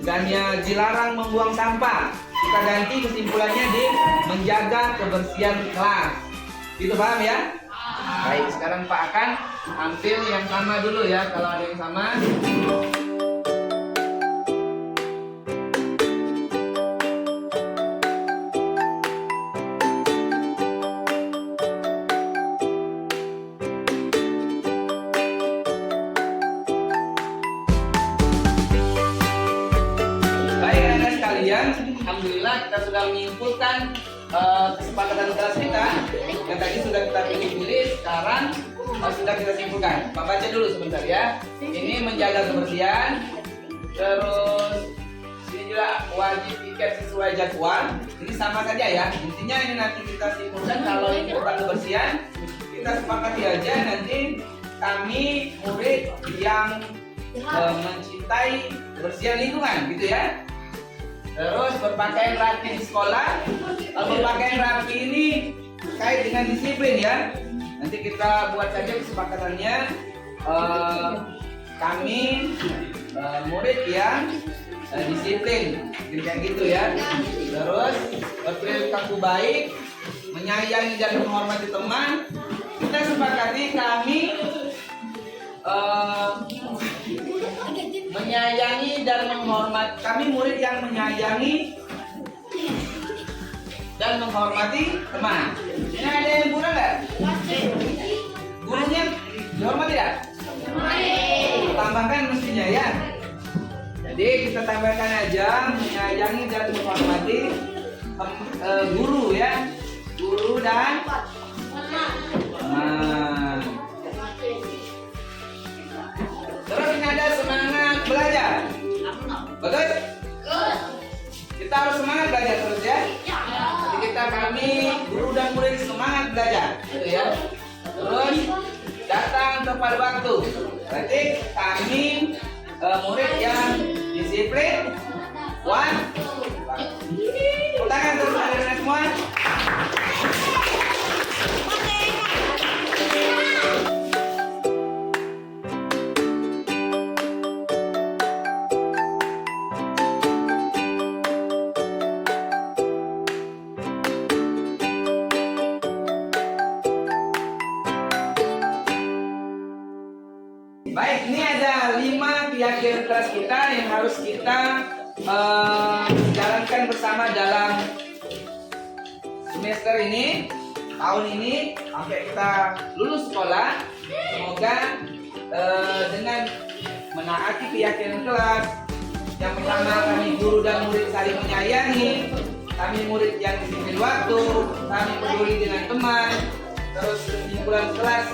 [SPEAKER 2] Dan ya dilarang membuang sampah, kita ganti kesimpulannya di menjaga kebersihan kelas. Gitu, paham ya? Baik, sekarang Pak akan ambil yang sama dulu ya, kalau ada yang sama. Alhamdulillah kita sudah menyimpulkan kesepakatan kelas kita yang tadi sudah kita pilih-pilih, sekarang sudah kita simpulkan. Pak baca dulu sebentar ya. Ini menjaga kebersihan, terus sini tidak wajib ikat sesuai jadwal. Ini sama saja ya. Intinya ini nanti kita simpulkan kalau ini tentang kebersihan, kita sepakati aja nanti kami murid yang mencintai kebersihan lingkungan gitu ya. Terus berpakaian rapi di sekolah. Berpakaian rapi ini terkait dengan disiplin ya. Nanti kita buat saja kesepakatannya. Kami murid yang disiplin kayak gitu ya. Terus berperilaku baik, menyayangi dan menghormati teman. Kita sepakati kami menyayangi dan menghormati, kami murid yang menyayangi dan menghormati teman. Ini ada yang kurang nggak? Gurunya dihormati tidak? Tambahkan mestinya ya. Jadi kita tambahkan aja menyayangi dan menghormati guru ya, guru dan teman. Terus ini ada semangat belajar. Betul? Kita harus semangat belajar terus ya. Jadi kami guru dan murid semangat belajar, gitu ya. Terus datang tepat waktu. Berarti kami murid yang disiplin. Tangan terus anak-anak semua. Baik, ini ada 5 keyakinan kelas kita yang harus kita jalankan bersama dalam semester ini, tahun ini, sampai kita lulus sekolah. Semoga dengan menaati keyakinan kelas, yang pertama kami guru dan murid saling menyayangi, kami murid yang disiplin waktu, kami peduli dengan teman. Terus kesimpulan kelas,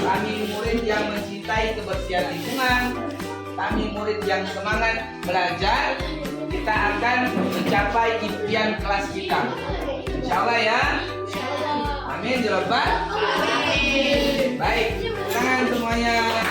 [SPEAKER 2] kami murid yang mencintai kebersihan lingkungan, kami murid yang semangat belajar. Kita akan mencapai impian kelas kita, insya Allah ya. Amin ya Rabbal alamin. Baik, tangan semuanya.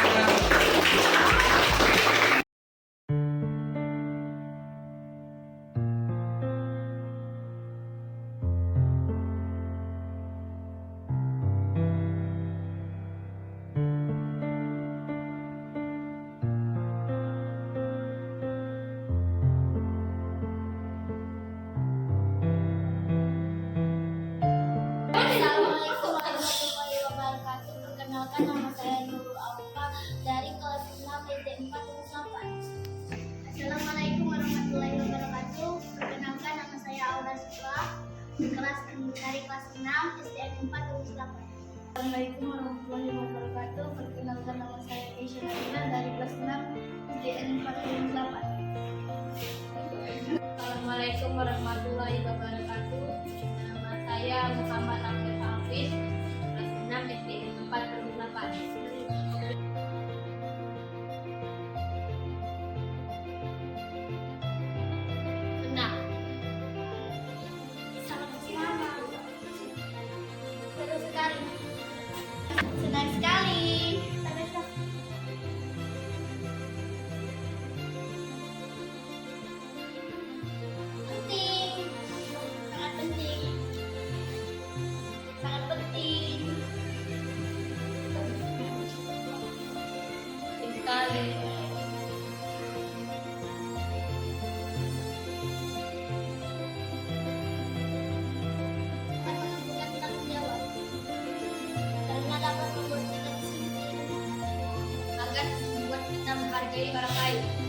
[SPEAKER 4] Assalamualaikum warahmatullahi wabarakatuh. Perkenalkan, nama saya Nurul Auka dari kelas 6 SD 4 8. Assalamualaikum warahmatullahi wabarakatuh. Perkenalkan, nama saya Aura Sukla dari kelas 6 SD 4 8. Assalamualaikum warahmatullahi wabarakatuh. Perkenalkan, nama saya Keisha Nabila dari kelas 6 SD 4 8. Assalamualaikum warahmatullahi wabarakatuh. Nama saya Muhammad Abdul Hafiz, kelas 6 SD 4 8. Senang. Sangat semangat. Seru sekali. Senang sekali. Penting. Sangat penting. Sangat penting. Penting sekali. Akan menentukan tanggung jawab karena dapat membuat kita disiplin agar membuat kita menghargai orang lain.